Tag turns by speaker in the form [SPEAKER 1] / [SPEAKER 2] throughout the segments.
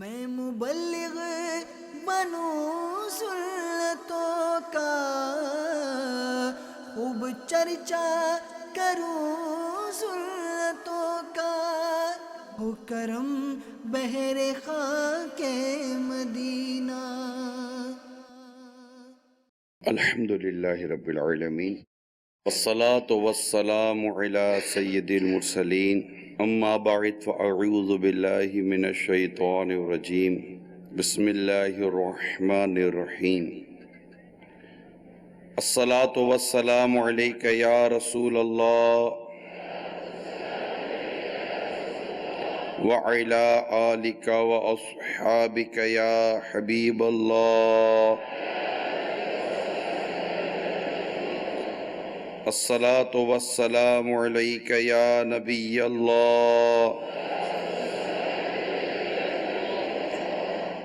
[SPEAKER 1] میں مبلغ بنوں سنتوں کا، خوب چرچا کروں سنتوں کا، ہو کرم بحر خاک مدینہ۔
[SPEAKER 2] الحمدللہ رب العالمین، والصلاة والسلام علی سید المرسلین، اما بعد فاعوذ باللہ من الشیطان الرجیم، بسم اللہ الرحمن الرحیم۔ الصلاة والسلام علیک یا رسول اللہ وعلی آلک واصحابک یا حبیب اللہ۔ الصلاة والسلام علیک یا نبی اللہ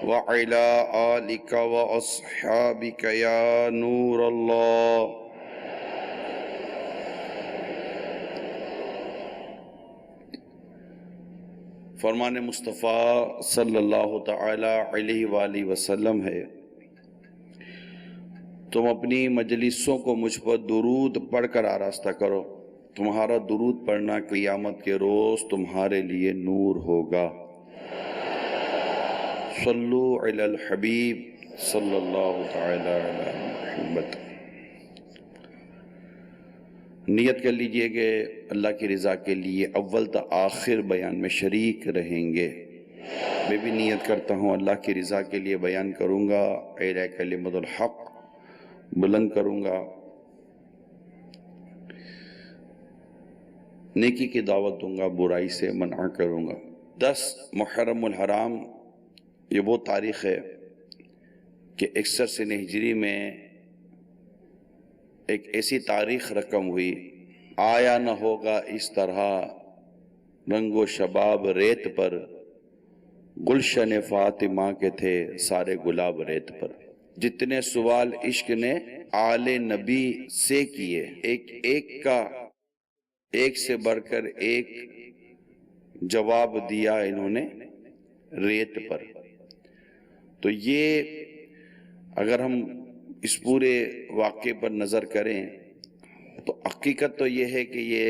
[SPEAKER 2] وعلی آلک واصحابک یا نور اللہ۔ فرمان مصطفیٰ صلی اللہ تعالی علیہ وآلہ وسلم ہے، تم اپنی مجلسوں کو مجھ پر درود پڑھ کر آراستہ کرو، تمہارا درود پڑھنا قیامت کے روز تمہارے لیے نور ہوگا۔ صلو علی الحبیب صلی اللہ تعالی علی محمد۔ نیت کر لیجئے کہ اللہ کی رضا کے لیے اول تا آخر بیان میں شریک رہیں گے۔ میں بھی نیت کرتا ہوں اللہ کی رضا کے لیے بیان کروں گا، اعلیٰ کلمۃ الحق بلند کروں گا، نیکی کی دعوت دوں گا، برائی سے منع کروں گا۔ 10 محرم الحرام یہ وہ تاریخ ہے کہ 61 سنہ ہجری میں ایک ایسی تاریخ رقم ہوئی، آیا نہ ہوگا اس طرح رنگ و شباب ریت پر، گلشن فاطمہ کے تھے سارے گلاب ریت پر۔ جتنے سوال عشق نے آل نبی سے کیے، ایک سے بڑھ کر ایک جواب دیا انہوں نے ریت پر۔ تو یہ اگر ہم اس پورے واقعے پر نظر کریں تو حقیقت تو یہ ہے کہ یہ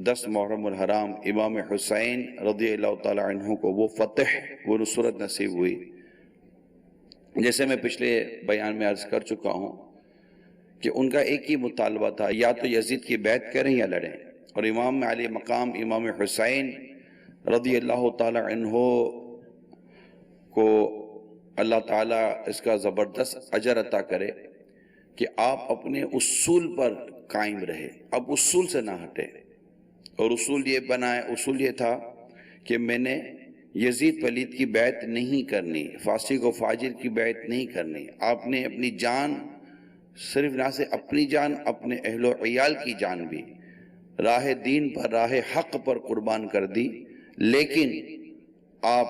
[SPEAKER 2] 10 محرم الحرام امام حسین رضی اللہ تعالی عنہ کو وہ فتح، وہ نصرت نصیب ہوئی۔ جیسے میں پچھلے بیان میں عرض کر چکا ہوں کہ ان کا ایک ہی مطالبہ تھا، یا تو یزید کی بیعت کریں یا لڑیں، اور امام علی مقام امام حسین رضی اللہ تعالی عنہ کو اللہ تعالیٰ اس کا زبردست اجر عطا کرے کہ آپ اپنے اصول پر قائم رہے، اب اصول سے نہ ہٹے۔ اور اصول یہ بنائے، اصول یہ تھا کہ میں نے یزید پلید کی بیعت نہیں کرنی، فاسق و فاجر کی بیعت نہیں کرنی۔ آپ نے اپنی جان، صرف نہ سے اپنی جان، اپنے اہل و عیال کی جان بھی راہ دین پر، راہ حق پر قربان کر دی، لیکن آپ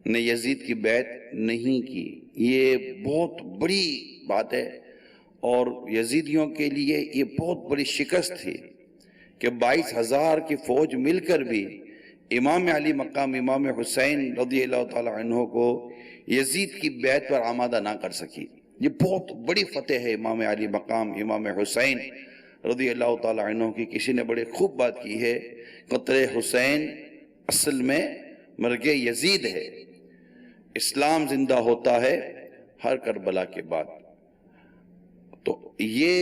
[SPEAKER 2] نے یزید کی بیعت نہیں کی۔ یہ بہت بڑی بات ہے، اور یزیدیوں کے لیے یہ بہت بڑی شکست تھی کہ 22,000 کی فوج مل کر بھی امام علی مقام امام حسین رضی اللہ تعالی عنہ کو یزید کی بیعت پر آمادہ نہ کر سکی۔ یہ بہت بڑی فتح ہے امام علی مقام امام حسین رضی اللہ تعالی عنہ کی۔ کسی نے بڑے خوب بات کی ہے، قتل حسین اصل میں مرگ یزید ہے، اسلام زندہ ہوتا ہے ہر کربلا کے بعد۔ تو یہ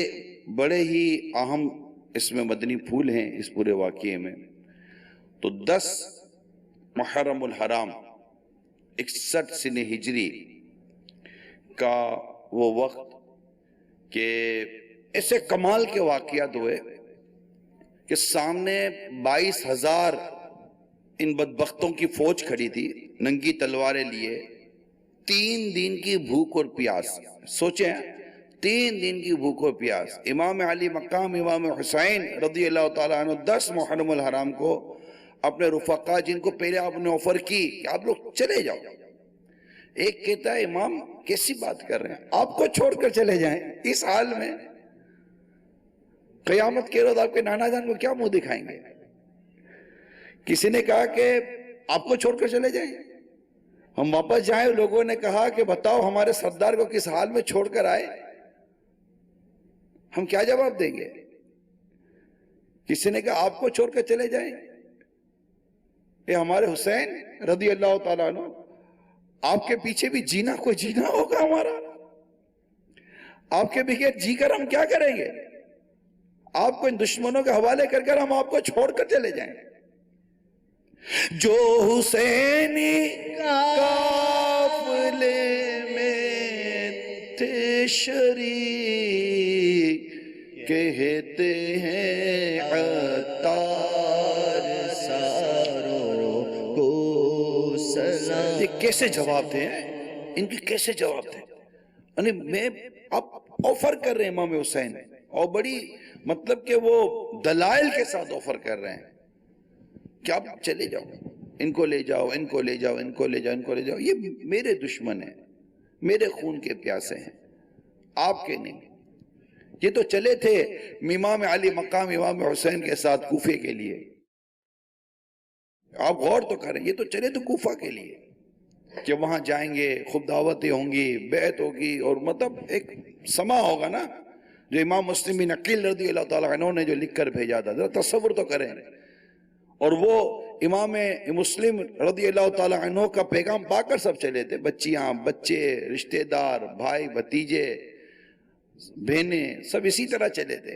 [SPEAKER 2] بڑے ہی اہم اس میں مدنی پھول ہیں اس پورے واقعے میں۔ تو 10 محرم الحرام 61 سنہ ہجری کا وہ وقت کہ ایسے کمال کے واقعات ہوئے کہ سامنے 22,000 ان بدبختوں کی فوج کھڑی تھی، ننگی تلواریں لیے، 3 دن کی بھوک اور پیاس۔ سوچیں 3 دن کی بھوک اور پیاس، امام علی مقام امام حسین رضی اللہ تعالیٰ عنہ 10 محرم الحرام کو اپنے رفقا، جن کو پہلے آپ نے آفر کی کہ آپ لوگ چلے جاؤ، ایک کہتا ہے امام کیسی بات کر رہے ہیں، آپ کو چھوڑ کر چلے جائیں اس حال میں؟ قیامت کے روز آپ کے نانا جان کو کیا منہ دکھائیں گے؟ کسی نے کہا کہ آپ کو چھوڑ کر چلے جائیں، ہم واپس جائیں. لوگوں نے کہا کہ بتاؤ ہمارے سردار کو کس حال میں چھوڑ کر آئے, ہم کیا جواب دیں گے؟ کسی نے کہا آپ کو چھوڑ کر چلے جائیں. یہ ہمارے حسین رضی اللہ تعالیٰ عنہ, آپ کے پیچھے بھی جینا کوئی جینا ہوگا ہمارا. آپ کے بغیر جی کر ہم کیا کریں گے؟ آپ کو ان دشمنوں کے حوالے کر کر ہم آپ کو چھوڑ کر چلے جائیں. جو حسینی قافلے میں تھے شریک, کہتے ہیں عطار ساروں کو سلام. یہ کیسے جواب تھے ان کی, کیسے جواب تھے؟ یعنی میں آپ آفر کر رہے ہیں امام حسین, اور بڑی مطلب کہ وہ دلائل کے ساتھ آفر کر رہے ہیں کہ آپ چلے جاؤ, ان کو لے جاؤ, ان کو لے جاؤ, ان کو لے جاؤ, ان کو لے جاؤ. یہ میرے دشمن ہیں, میرے خون کے پیاسے ہیں, آپ کے نہیں. یہ تو چلے تھے امام علی مقام امام حسین کے ساتھ کوفے کے لیے. آپ غور تو کریں, یہ تو چلے تو کوفہ کے لیے کہ وہاں جائیں گے, خوب دعوتیں ہوں گی, بیعت ہوگی, اور مطلب ایک سما ہوگا نا جو امام مسلم بن عقیل رضی اللہ تعالیٰ عنہ نے جو لکھ کر بھیجا تھا. ذرا تصور تو کریں. اور وہ امام مسلم رضی اللہ تعالیٰ عنہ کا پیغام پا کر سب چلے تھے, بچیاں, بچے, رشتہ دار, بھائی, بھتیجے, بہنیں, سب اسی طرح چلے تھے.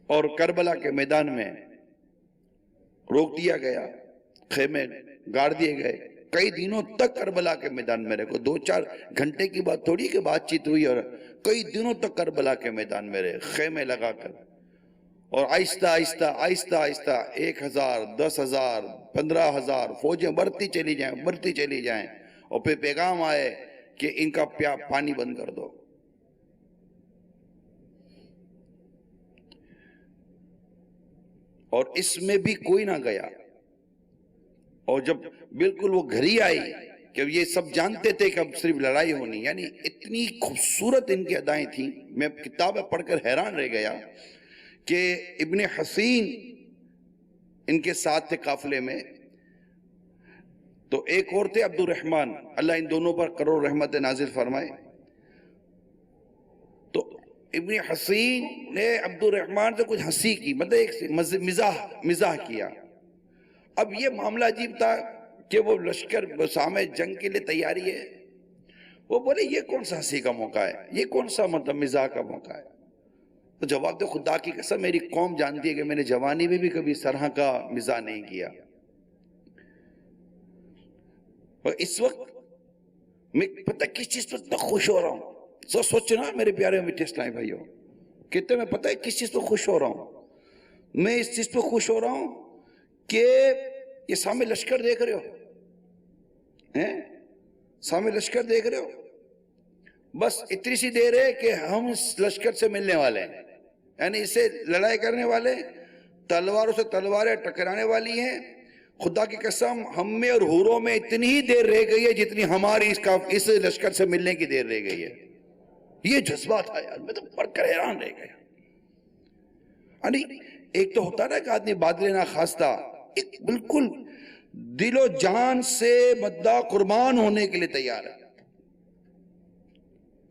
[SPEAKER 2] اور کربلا کے میدان میں روک دیا گیا, خیمے گاڑ دیے گئے. کئی دنوں تک کربلا کے میدان میں رہے. 2-4 گھنٹے کی بات تھوڑی کہ بات چیت ہوئی, اور کئی دنوں تک کربلا کے میدان میں رہے خیمے لگا کر. اور آہستہ آہستہ آہستہ آہستہ 1000, 10,000, 15,000 فوجیں بڑھتی چلی جائیں, بڑھتی چلی جائیں. اور پھر پیغام آئے کہ ان کا پانی بند کر دو. اور اس میں بھی کوئی نہ گیا. اور جب بالکل وہ گھڑی آئی کہ یہ سب جانتے تھے کہ اب صرف لڑائی ہونی, یعنی اتنی خوبصورت ان کی ادائیں تھیں. میں کتابیں پڑھ کر حیران رہ گیا کہ ابن حسین ان کے ساتھ تھے قافلے میں, تو ایک اور تھے عبد الرحمن, اللہ ان دونوں پر کروڑ رحمت نازل فرمائے. تو ابن حسین نے عبد الرحمن سے کچھ ہنسی کی, مطلب ایک مزاح کیا. اب یہ معاملہ عجیب تھا کہ وہ لشکر سامنے جنگ کے لیے تیاری ہے. وہ بولے یہ کون سا ہنسی کا موقع ہے, یہ کون سا مطلب مزاح کا موقع ہے؟ تو جواب دے, خدا کی قسم میری قوم جانتی ہے کہ میں نے جوانی میں بھی کبھی اس طرح کا مزاح نہیں کیا. اور اس وقت میں پتہ کس چیز پر اتنا خوش ہو رہا ہوں. سوچنا میرے پیارے میٹھے اسلامی بھائیوں, کہتے میں پتہ ہے کس چیز پر خوش ہو رہا ہوں. میں اس چیز پر خوش ہو رہا ہوں کہ یہ سامنے لشکر دیکھ رہے ہو, سامنے لشکر دیکھ رہے ہو, بس اتنی سی دیر ہے کہ ہم اس لشکر سے ملنے والے ہیں, یعنی اسے لڑائی کرنے والے, تلواروں سے تلواریں ٹکرانے والی ہیں. خدا کی قسم ہم میں اور حوروں میں اتنی ہی دیر رہ گئی ہے جتنی ہماری اس لشکر سے ملنے کی دیر رہ گئی ہے. یہ جذبہ تھا یار, میں تو پڑھ کر حیران رہ گیا. یعنی ایک تو ہوتا نا کہ آدمی بادل ناخواستہ ایک بالکل دل و جان سے مدعا قربان ہونے کے لیے تیار ہے.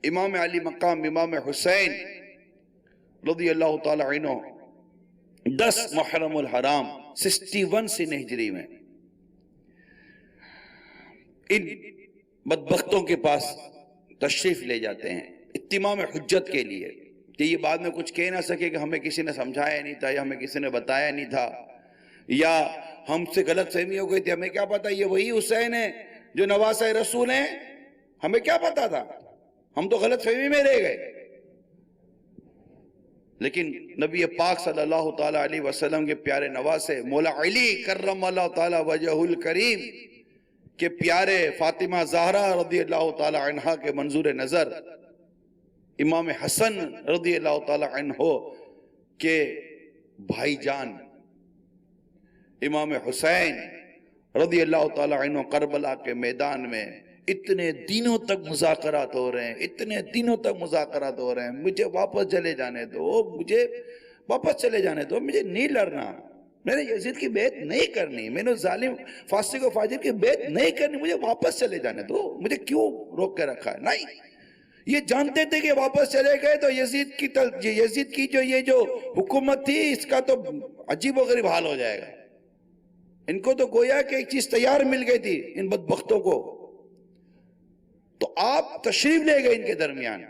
[SPEAKER 2] امام علی مقام امام حسین رضی اللہ تعالی عنہ 10 محرم الحرام 61 سن ہجری میں ان بدبختوں کے پاس تشریف لے جاتے ہیں اتمام حجت کے لیے, کہ یہ بعد میں کچھ کہہ نہ سکے کہ ہمیں کسی نے سمجھایا نہیں تھا, یا ہمیں کسی نے بتایا نہیں تھا, یا ہم سے غلط فہمی ہو گئی تھی, ہمیں کیا پتا یہ وہی حسین ہے جو نواسہ رسول ہیں, ہمیں کیا پتا تھا, ہم تو غلط فہمی میں رہ گئے. لیکن نبی پاک صلی اللہ تعالی علیہ وسلم کے پیارے نواسے مولا علی کرم اللہ تعالی وجہ الکریم کے پیارے فاطمہ زہرا رضی اللہ تعالی عنہا کے منظور نظر, امام حسن رضی اللہ تعالی عنہ کے بھائی جان امام حسین رضی اللہ تعالی عنہ کربلا کے میدان میں اتنے دنوں تک مذاکرات ہو رہے ہیں, اتنے دنوں تک مذاکرات ہو رہے ہیں. مجھے واپس چلے جانے دو, مجھے واپس چلے جانے دو, مجھے نہیں لڑنا, میں نے یزید کی بیعت نہیں کرنی، میں نے ظالم فاسق و فاجر کی بیعت نہیں کرنی، مجھے واپس چلے جانے دو، مجھے کیوں روک کے رکھا ہے؟ نہیں، یہ جانتے تھے کہ واپس چلے گئے تو یزید کی جو حکومت تھی اس کا تو عجیب و غریب حال ہو جائے گا. ان کو تو گویا کہ ایک چیز تیار مل گئی تھی ان بدبختوں کو. تو آپ تشریف لے گئے ان کے درمیان.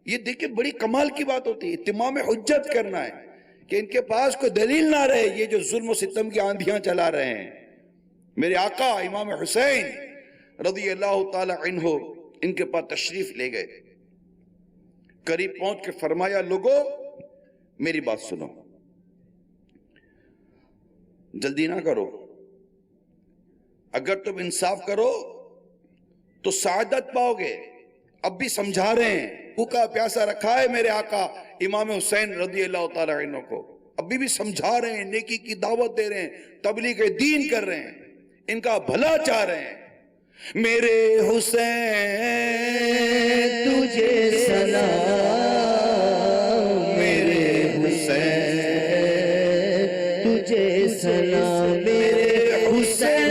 [SPEAKER 2] یہ دیکھیں بڑی کمال کی بات ہوتی ہے، اتمام حجت کرنا ہے کہ ان کے پاس کوئی دلیل نہ رہے، یہ جو ظلم و ستم کی آندھیاں چلا رہے ہیں. میرے آقا امام حسین رضی اللہ تعالی عنہ ان کے پاس تشریف لے گئے. قریب پہنچ کے فرمایا لوگو میری بات سنو، جلدی نہ کرو، اگر تم انصاف کرو تو سعادت پاؤ گے. اب بھی سمجھا رہے ہیں، بھوکا پیاسا رکھا ہے میرے آقا امام حسین رضی اللہ تعالی عنہ کو، ابھی بھی سمجھا رہے ہیں، نیکی کی دعوت دے رہے ہیں، تبلیغ دین کر رہے ہیں، ان کا بھلا چاہ رہے ہیں. میرے حسین تجھے سلام، میرے حسین تجھے سلام، میرے حسین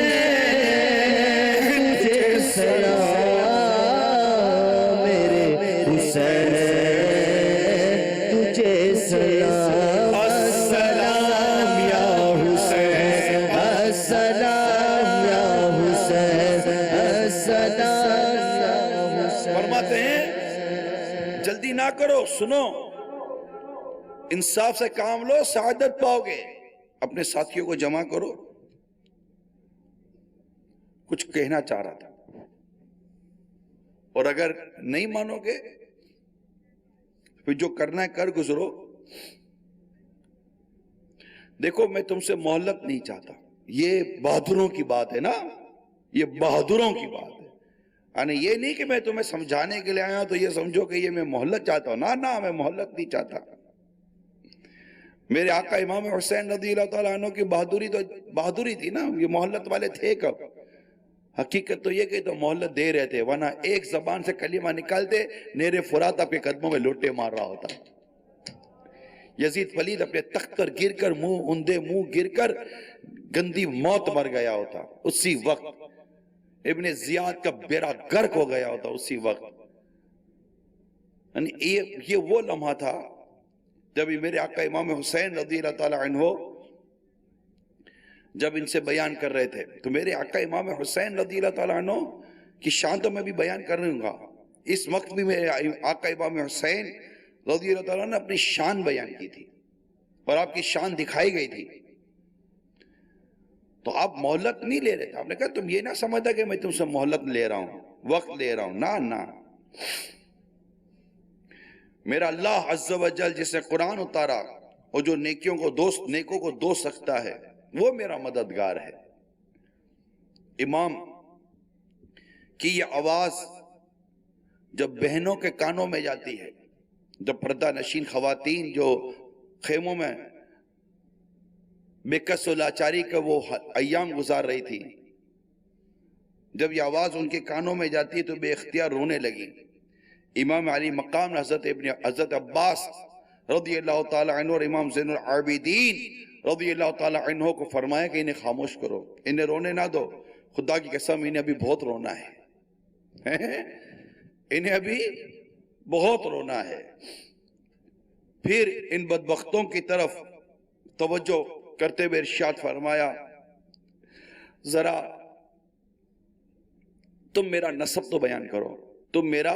[SPEAKER 2] تجھے سلام، میرے حسین تجھے سلام. السلام یا حسین، السلام یا حسین، السلام یا حسین. فرماتے ہیں جلدی نہ کرو، سنو، انصاف سے کام لو، سعادت پاؤ گے. اپنے ساتھیوں کو جمع کرو. کچھ کہنا چاہ رہا تھا، اور اگر نہیں مانو گے پھر جو کرنا ہے کر گزرو. دیکھو میں تم سے مہلت نہیں چاہتا، یہ بہادروں کی بات ہے نا، یہ بہادروں کی بات ہے. یعنی یہ نہیں کہ میں تمہیں سمجھانے کے لیے آیا تو یہ سمجھو کہ یہ میں مہلت چاہتا ہوں. نہ میں مہلت نہیں چاہتا. میرے آقا امام حسین رضی اللہ تعالیٰ عنہ کی بہادری تو بہادری تھی نا، یہ مہلت والے تھے کب؟ حقیقت تو یہ کہ تو مہلت دے رہے تھے، ورنہ ایک زبان سے کلمہ نکالتے نیرے فرات آپ کے قدموں میں لوٹے مار رہا ہوتا. یزید ولید اپنے تخت پر گر کر منہ گر کر گندی موت مر گیا ہوتا اسی وقت. ابن زیاد کا بیڑا غرق ہو گیا ہوتا اسی وقت. یہ وہ لمحہ تھا جب میرے آقا امام حسین رضی اللہ تعالی عنہ جب ان سے بیان کر رہے تھے تو میرے آقا امام حسین رضی اللہ تعالی عنہ کی شان تو میں بھی بیان کر رہوں گا. اس وقت بھی میرے آقا امام حسین رضی اللہ تعالیٰ نے اپنی شان بیان کی تھی اور آپ کی شان دکھائی گئی تھی. تو آپ مہلت نہیں لے رہے تھے. آپ نے کہا تم یہ نہ سمجھتا کہ میں تم سے مہلت لے رہا ہوں، وقت لے رہا ہوں. نہ میرا اللہ عز و جل جس نے قرآن اتارا اور جو نیکوں کو دوست رکھتا ہے وہ میرا مددگار ہے. امام کی یہ آواز جب بہنوں کے کانوں میں جاتی ہے، جب پردہ نشین خواتین جو خیموں میں بے کس و لاچاری کا وہ ایام گزار رہی تھی، جب یہ آواز ان کے کانوں میں جاتی ہے تو بے اختیار رونے لگی. امام علی مقام حضرت عباس رضی اللہ تعالی عنہ اور امام زین العابدین رضی اللہ تعالی عنہ کو فرمایا کہ انہیں خاموش کرو، انہیں رونے نہ دو. خدا کی قسم انہیں ابھی بہت رونا ہے، انہیں ابھی بہت رونا ہے. پھر ان بدبختوں کی طرف توجہ کرتے ہوئے ارشاد فرمایا ذرا تم میرا نسب تو بیان کرو، تم میرا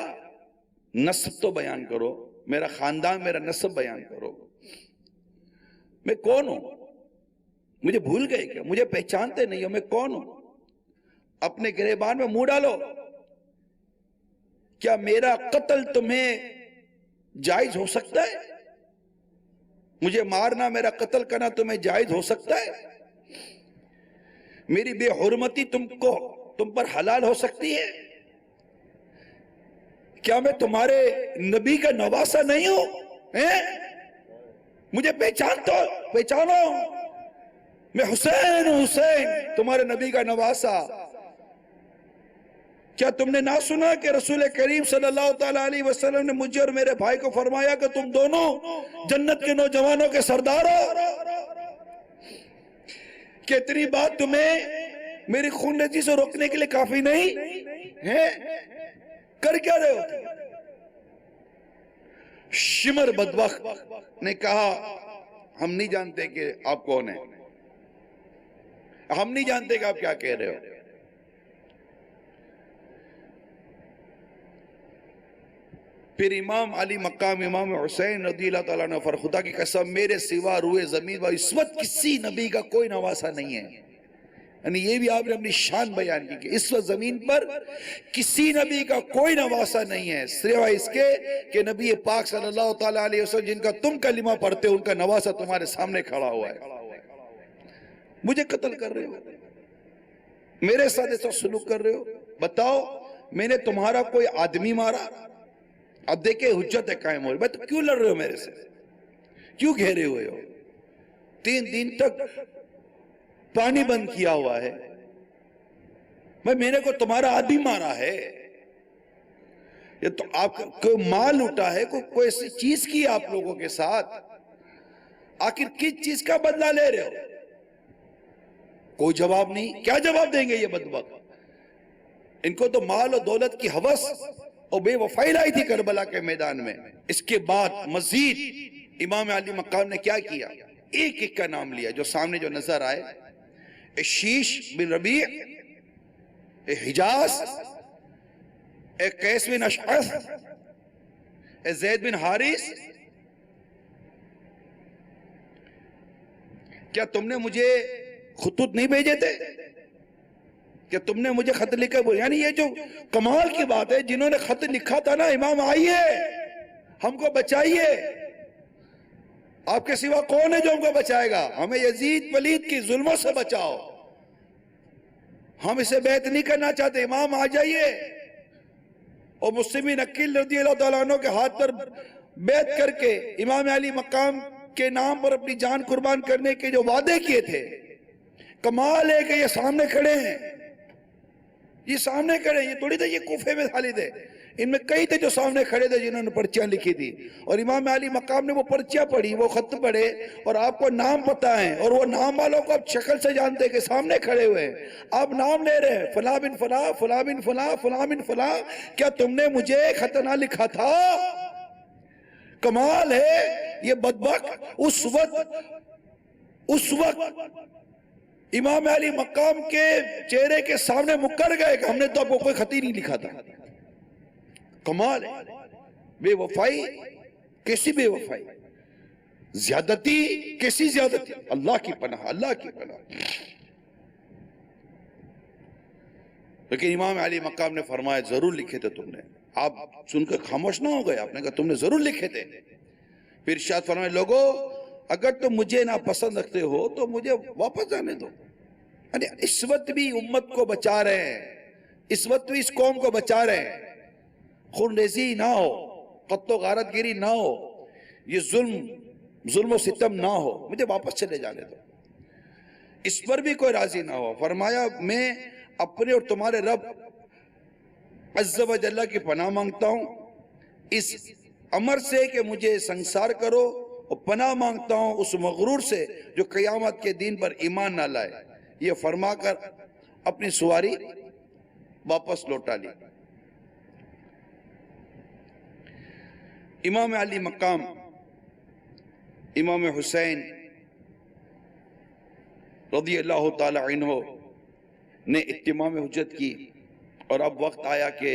[SPEAKER 2] نسب تو بیان کرو، میرا خاندان میرا نسب بیان کرو. میں کون ہوں؟ مجھے بھول گئے کیا؟ مجھے پہچانتے نہیں ہو؟ میں کون ہوں؟ اپنے گریبان میں منہ ڈالو. کیا میرا قتل تمہیں جائز ہو سکتا ہے؟ مجھے مارنا، میرا قتل کرنا تمہیں جائز ہو سکتا ہے؟ میری بے حرمتی تم پر حلال ہو سکتی ہے؟ کیا میں تمہارے نبی کا نواسہ نہیں ہوں؟ مجھے پہچانو، میں حسین ہوں، حسین تمہارے نبی کا نواسہ. کیا تم نے نہ سنا کہ رسول کریم صلی اللہ تعالیٰ علیہ وسلم نے مجھے اور میرے بھائی کو فرمایا کہ تم دونوں جنت کے نوجوانوں کے سردار ہو؟ کہ اتنی بات تمہیں میری خون ریزی سے روکنے کے لیے کافی نہیں ہے؟ کر کیا رہے ہو؟ شمر بدبخت نے کہا ہم نہیں جانتے کہ آپ کون ہیں، ہم نہیں جانتے کہ آپ کیا کہہ رہے ہو۔ پھر امام علی مقام امام حسین رضی اللہ تعالیٰ عنہ فر خدا کی قسم میرے سوا روئے زمین پر اس وقت کسی نبی کا کوئی نواسا نہیں ہے، یعنی یہ بھی آپ نے اپنی شان بیان کی کہ اس وقت زمین پر کسی نبی کا کوئی نواسا نہیں ہے سوائے اس کے کہ نبی پاک صلی اللہ تعالیٰ علیہ وسلم جن کا تم کلمہ پڑھتے ہو ان کا نواسا تمہارے سامنے کھڑا ہوا ہے۔ مجھے قتل کر رہے ہو، میرے ساتھ ایسا سلوک کر رہے ہو، بتاؤ میں نے تمہارا کوئی آدمی مارا؟ اب دیکھیں حجت ہے قائم ہو رہی، بھائی تو کیوں لڑ رہے ہو میرے سے، کیوں گھیرے ہوئے ہو؟ 3 دن تک پانی بند کیا ہوا ہے، بھائی میں نے تمہارا آدمی مارا ہے، یہ تو آپ کو مال اٹھا ہے، کوئی ایسی چیز کی آپ لوگوں کے ساتھ، آخر کس چیز کا بدلہ لے رہے ہو؟ کوئی جواب نہیں۔ کیا جواب دیں گے یہ بدبخت؟ ان کو تو مال و دولت کی ہوس اور بے وفائی لائی تھی کربلا کے میدان میں۔ اس کے بعد مزید امام علی مقام نے کیا کیا؟ ایک ایک کا نام لیا جو سامنے جو نظر آئے، شیش بن ربیع، حجاز، قیس بن اشعث، زید بن حارث، کیا تم نے مجھے خطوط نہیں بھیجے تھے؟ کہ تم نے مجھے خط لکھا؟ یعنی یہ جو کمال کی بات ہے، جنہوں نے خط لکھا تھا نا، امام آئیے ہم کو بچائیے، آپ کے سوا کون ہے جو ہم کو بچائے گا؟ ہمیں یزید ولید کی ظلموں سے بچاؤ، ہم اسے بیعت نہیں کرنا چاہتے، امام آ جائیے۔ اور مسلمین عقیل رضی اللہ تعالیٰ عنہ کے ہاتھ پر بیعت کر کے امام علی مقام کے نام پر اپنی جان قربان کرنے کے جو وعدے کیے تھے، کمال ہے کہ یہ سامنے کھڑے ہیں، یہ سامنے کھڑے ہیں، یہ تھوڑی تھے یہ کوفے میں خالی تھے، ان میں کئی تھے جو سامنے کھڑے تھے جنہوں نے پرچیاں لکھی تھی، اور امام علی مقام نے وہ پرچیاں پڑھی، وہ خط پڑھے، اور آپ کو نام پتہ ہیں، اور وہ نام والوں کو آپ شکل سے جانتے ہیں کہ سامنے کھڑے ہوئے ہیں، آپ نام لے رہے ہیں، فلاں بن فلاں، فلاں بن فلاں، فلاں بن فلاں، کیا تم نے مجھے خط نہ لکھا تھا؟ کمال ہے یہ بدبخت اس وقت امام علی مقام کے چہرے کے سامنے مکر گئے کہ ہم نے تو آپ کو کوئی خط ہی نہیں لکھا تھا۔ کمال ہے، بے وفائی، کیسی بے وفائی، زیادتی، کیسی زیادتی، اللہ کی پناہ، اللہ کی پناہ۔ لیکن امام علی مقام نے فرمایا ضرور لکھے تھے تم نے، آپ سن کر خاموش نہ ہو گئے، آپ نے کہا تم نے ضرور لکھے تھے۔ پھر ارشاد فرمائے لوگو اگر تم مجھے ناپسند رکھتے ہو تو مجھے واپس جانے دو، یعنی اس وقت بھی امت کو بچا رہے ہیں، اس وقت بھی اس قوم کو بچا رہے ہیں، خون ریزی نہ ہو، قتل و غارت گیری نہ ہو، یہ ظلم و ستم نہ ہو، مجھے واپس چلے جانے دو۔ اس پر بھی کوئی راضی نہ ہو، فرمایا میں اپنے اور تمہارے رب عز و جل کی پناہ مانگتا ہوں اس امر سے کہ مجھے سنسار کرو، اور پناہ مانگتا ہوں اس مغرور سے جو قیامت کے دن پر ایمان نہ لائے۔ یہ فرما کر اپنی سواری واپس لوٹا لی۔ امام علی مقام امام حسین رضی اللہ تعالی عنہ نے اتمام حجت کی، اور اب وقت آیا کہ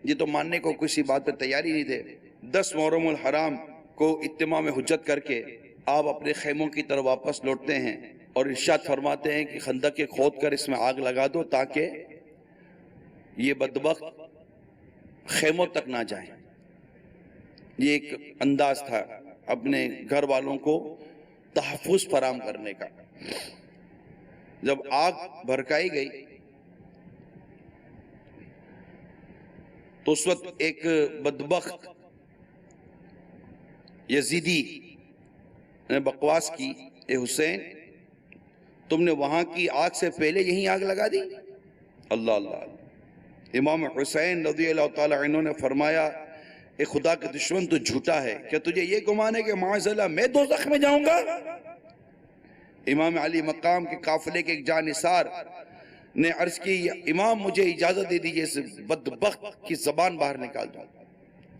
[SPEAKER 2] یہ تو ماننے کو کسی بات پر تیاری نہیں تھے۔ 10 محرم الحرام کو اتمام حجت کر کے آپ اپنے خیموں کی طرف واپس لوٹتے ہیں، اور ارشاد فرماتے ہیں کہ خندق کھود کر اس میں آگ لگا دو تاکہ یہ بدبخت خیموں تک نہ جائیں۔ یہ ایک انداز تھا اپنے گھر والوں کو تحفظ فراہم کرنے کا۔ جب آگ بھڑکائی گئی تو اس وقت ایک بدبخت یزیدی نے بکواس کی، اے حسین تم نے وہاں کی آگ سے پہلے یہیں آگ لگا دی؟ اللہ اللہ۔ امام حسین رضی اللہ تعالی عنہ نے فرمایا اے خدا کے دشمن تو جھوٹا ہے، کیا تجھے یہ گمان ہے کہ معاذ اللہ میں دوزخ میں جاؤں گا؟ امام علی مقام کے قافلے کے ایک جانثار نے عرض کی امام مجھے اجازت دے دیجئے اس بدبخت کی زبان باہر نکال دوں.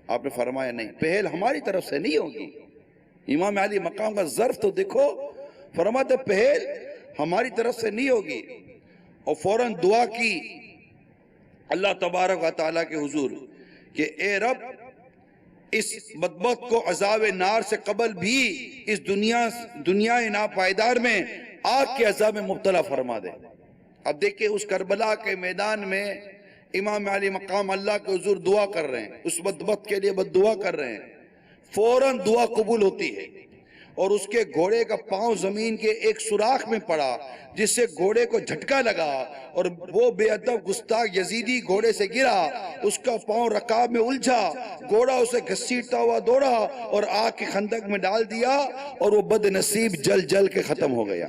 [SPEAKER 2] آپ نے فرمایا نہیں، پہل ہماری طرف سے نہیں ہوگی. امام علی مقام کا ظرف تو دیکھو، فرماتے پہل ہماری طرف سے نہیں ہوگی. اور فوراً دعا کی اللہ تبارک و تعالیٰ کے حضور کہ اے رب اس بدبخت کو عذاب نار سے قبل بھی اس دنیا ناپائیدار میں آگ کے عذاب میں مبتلا فرما دے. اب دیکھیں اس کربلا کے میدان میں امام علی مقام اللہ کے حضور دعا کر رہے ہیں، اس بدبخت کے لیے بد دعا کر رہے ہیں. فوراً دعا قبول ہوتی ہے اور اس کے گھوڑے کا پاؤں زمین کے ایک سوراخ میں پڑا جس سے گھوڑے کو جھٹکا لگا اور وہ بے ادب گستاخ یزیدی گھوڑے سے گرا. اس کا پاؤں رکاب میں الجھا، گھوڑا اسے گھسیٹتا ہوا دوڑا اور آگ کے خندق میں ڈال دیا اور وہ بد نصیب جل جل کے ختم ہو گیا.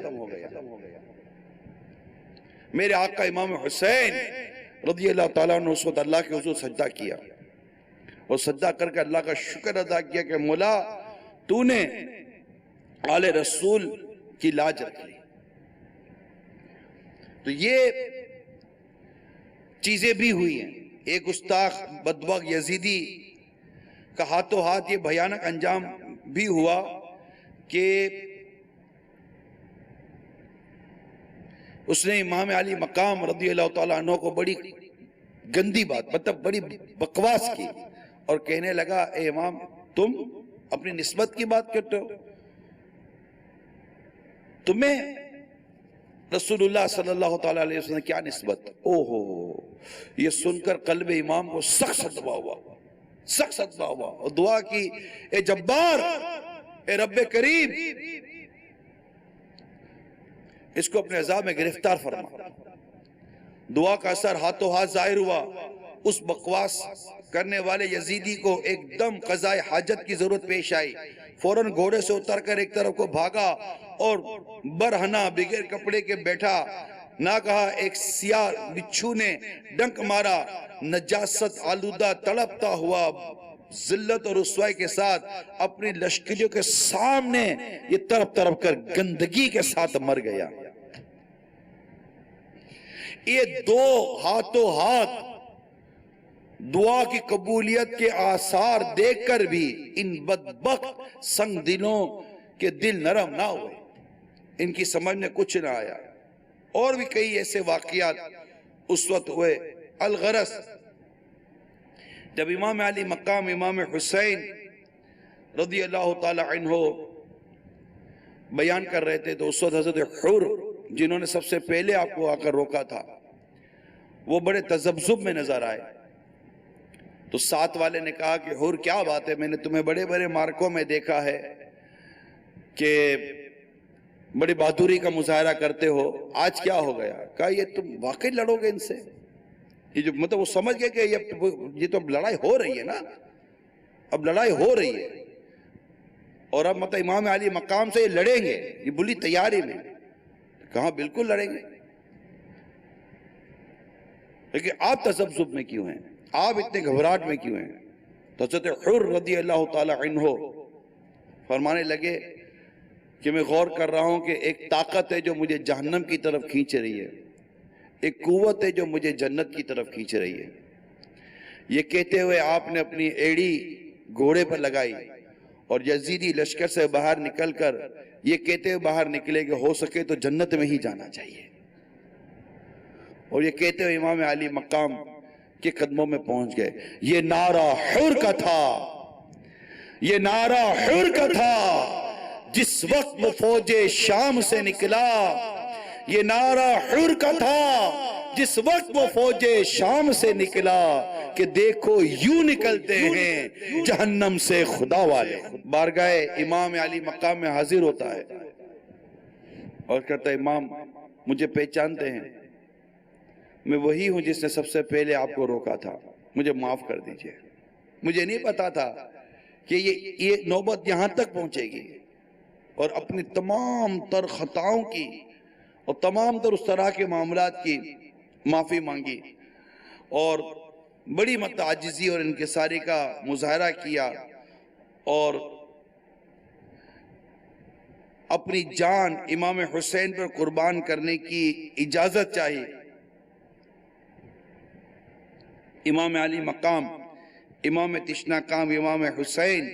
[SPEAKER 2] میرے آقا امام حسین رضی اللہ تعالیٰ نے اس وقت اللہ کے حضور سجدہ کیا اور سجدہ کر کے اللہ کا شکر ادا کیا کہ مولا تو نے آل رسول کی لاج رکھی. تو یہ چیزیں بھی ہوئی ہیں. ایک گستاخ بدبخت یزیدی کا ہاتھوں ہاتھ یہ بھیانک انجام بھی ہوا کہ اس نے امام علی مقام رضی اللہ تعالیٰ عنہ کو بڑی گندی بات، مطلب بڑی بکواس کی اور کہنے لگا اے امام تم اپنی نسبت کی بات کرتے ہو، تمہیں رسول اللہ صلی اللہ تعالیٰ علیہ وسلم کیا نسبت. یہ سن کر قلب امام کو سخت صدمہ ہوا اور دعا کی اے جبار، اے رب کریم، اس کو اپنے عذاب میں گرفتار فرما. دعا کا اثر ہاتھوں ہاتھ ظاہر ہوا. اس بکواس کرنے والے یزیدی کو ایک دم قضاء حاجت کی ضرورت پیش آئی. فوراً گھوڑے سے اتر کر ایک طرف کو بھاگا اور برہنہ بغیر کپڑے کے بیٹھا. نہ کہا ایک سیاہ بچھو نے ڈنک مارا. نجاست آلودہ تڑپتا ہوا ذلت اور رسوائی کے ساتھ اپنی لشکریوں کے سامنے یہ تڑپ کر گندگی کے ساتھ مر گیا. یہ دو ہاتھوں ہاتھ دعا کی قبولیت کے آثار دیکھ کر بھی ان بدبخت سنگ دلوں کے دل نرم نہ ہوئے، ان کی سمجھ میں کچھ نہ آیا. اور بھی کئی ایسے واقعات اس وقت ہوئے. الغرض جب امام علی مقام امام حسین رضی اللہ تعالی عنہ بیان کر رہے تھے تو اس وقت حضرت حر جنہوں نے سب سے پہلے آپ کو آ کر روکا تھا وہ بڑے تذبذب میں نظر آئے. تو ساتھ والے نے کہا کہ حر کیا بات ہے، میں نے تمہیں بڑے بڑے مارکوں میں دیکھا ہے کہ بڑی بہادری کا مظاہرہ کرتے ہو، آج کیا ہو گیا؟ کہا یہ تم واقعی لڑو گے ان سے؟ یہ جو مطلب وہ سمجھ گئے کہ یہ تو اب لڑائی ہو رہی ہے نا، اب لڑائی ہو رہی ہے اور اب مطلب امام علی مقام سے یہ لڑیں گے، یہ بلی تیاری میں. کہاں بالکل لڑیں گے. لیکن آپ تذبذب میں کیوں ہیں؟ آپ اتنے گھبراہٹ میں کیوں ہیں؟ تو حضرت حر رضی اللہ تعالی عنہ فرمانے لگے کہ میں غور کر رہا ہوں کہ ایک طاقت ہے جو مجھے جہنم کی طرف کھینچ رہی ہے، ایک قوت ہے جو مجھے جنت کی طرف کھینچ رہی ہے. یہ کہتے ہوئے آپ نے اپنی ایڑی گھوڑے پر لگائی اور یزیدی لشکر سے باہر نکل کر یہ کہتے ہوئے باہر نکلے کہ ہو سکے تو جنت میں ہی جانا چاہیے. اور یہ کہتے ہوئے امام علی مقام کے قدموں میں پہنچ گئے. یہ نعرہ حر کا تھا، یہ نعرہ حر کا تھا جس وقت وہ فوج شام سے نکلا. یہ نعرہ حر کا تھا جس وقت وہ فوج شام سے نکلا کہ دیکھو یوں نکلتے ہیں جہنم سے خدا والے. بارگاہ امام علی مقام میں حاضر ہوتا ہے اور کہتا ہے امام مجھے پہچانتے ہیں، میں وہی ہوں جس نے سب سے پہلے آپ کو روکا تھا، مجھے معاف کر دیجئے. مجھے نہیں پتا تھا کہ یہ نوبت یہاں تک پہنچے گی. اور اپنی تمام تر خطاؤں کی اور تمام تر اس طرح کے معاملات کی معافی مانگی اور بڑی عاجزی اور انکساری کا مظاہرہ کیا. اور اپنی جان امام حسین پر قربان کرنے کی اجازت چاہیے۔ امام علی مقام، امام تشنا کام امام حسین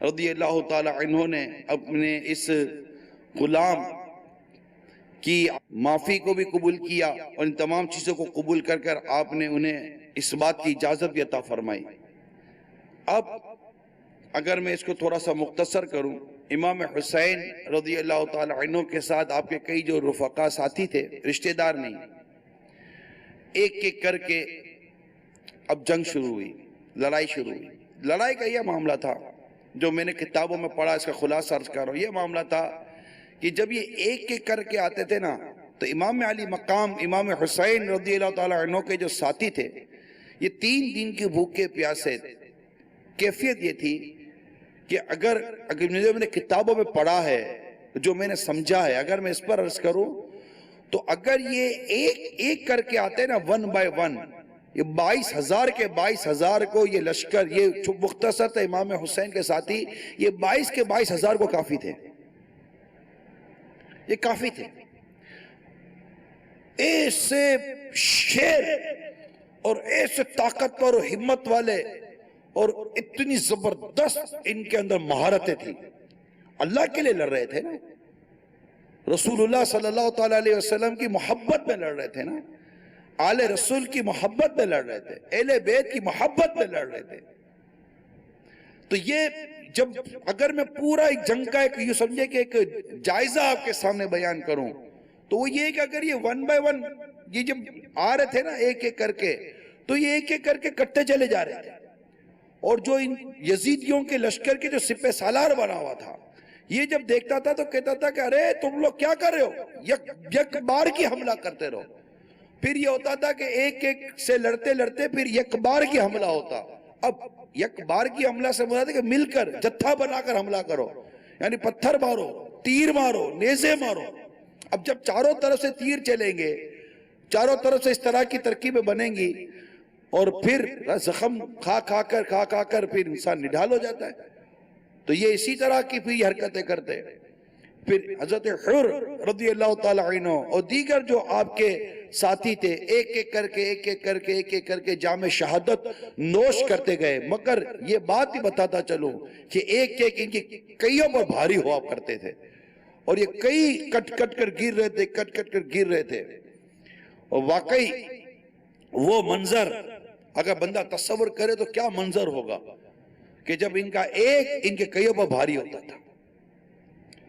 [SPEAKER 2] رضی اللہ تعالی عنہ نے اپنے اس غلام کی معافی کو بھی قبول کیا، اور ان تمام چیزوں کو قبول کر کر آپ نے انہیں اس بات کی اجازت بھی عطا فرمائی۔ اب اگر میں اس کو تھوڑا سا مختصر کروں، امام حسین رضی اللہ تعالی عنہ کے ساتھ آپ کے کئی جو رفقا ساتھی تھے، رشتہ دار نہیں، ایک ایک کر کے اب جنگ شروع ہوئی، لڑائی شروع ہوئی۔ لڑائی کا یہ معاملہ تھا جو میں نے کتابوں میں پڑھا، اس کا خلاصہ عرض کر رہا ہوں۔ یہ معاملہ تھا کہ جب یہ ایک ایک کر کے آتے تھے نا، تو امام علی مقام امام حسین رضی اللہ تعالی عنہ کے جو ساتھی تھے، یہ 3 دن کے بھوکے پیاسے، کیفیت یہ تھی کہ اگر میں نے کتابوں میں پڑھا ہے، جو میں نے سمجھا ہے، اگر میں اس پر عرض کروں تو اگر یہ ایک ایک کر کے آتے نا 1 by 1، یہ 22,000 کے 22,000 کو یہ لشکر، یہ مختصر تھا امام حسین کے ساتھی، یہ 22 کے 22,000 کو کافی تھے، یہ کافی تھے۔ ایسے شیر اور ایسے طاقتور اور ہمت والے اور اتنی زبردست ان کے اندر مہارتیں تھیں، اللہ کے لیے لڑ رہے تھے نا، رسول اللہ صلی اللہ تعالیٰ علیہ وسلم کی محبت میں لڑ رہے تھے نا، آل رسول کی محبت میں لڑ رہے تھے، اہل بیت کی محبت میں لڑ رہے تھے۔ تو یہ جب اگر میں پورا ایک جنگ کا ایک یوں سمجھے کہ ایک جائزہ آپ کے سامنے بیان کروں تو وہ یہ کہ اگر یہ 1 by 1 یہ جب آ رہے تھے نا ایک ایک کر کے، تو یہ ایک ایک کر کے کٹتے چلے جا رہے تھے، اور جو ان یزیدیوں کے لشکر کے جو سپہ سالار بنا ہوا تھا، یہ جب دیکھتا تھا تو کہتا تھا کہ ارے تم لوگ کیا کر رہے ہو، یک بار کی حملہ کرتے رہو۔ پھر یہ ہوتا تھا کہ ایک ایک سے لڑتے لڑتے پھر یک بار کی حملہ ہوتا۔ اب یک بار کی حملہ سے مراد ہے کہ مل کر جتھا بنا کر حملہ کرو، یعنی پتھر مارو، تیر مارو، نیزے مارو۔ اب جب چاروں طرف سے تیر چلیں گے، چاروں طرف سے اس طرح کی ترکیبیں بنیں گی، اور پھر زخم کھا کر پھر انسان نڈھال ہو جاتا ہے۔ تو یہ اسی طرح کی پھر یہ حرکتیں کرتے ہیں۔ پھر حضرت حر رضی اللہ تعالی عنہ اور دیگر جو آپ کے ساتھی تھے، ایک ایک کر کے جام شہادت نوش کرتے گئے، مگر یہ بات ہی بتاتا چلوں کہ ایک ایک ان کی کئیوں پر بھاری ہوا کرتے تھے، اور یہ کئی کٹ کر گر رہے تھے۔ اور واقعی وہ منظر اگر بندہ تصور کرے تو کیا منظر ہوگا کہ جب ان کا ایک ان کے کئیوں پر بھاری ہوتا تھا۔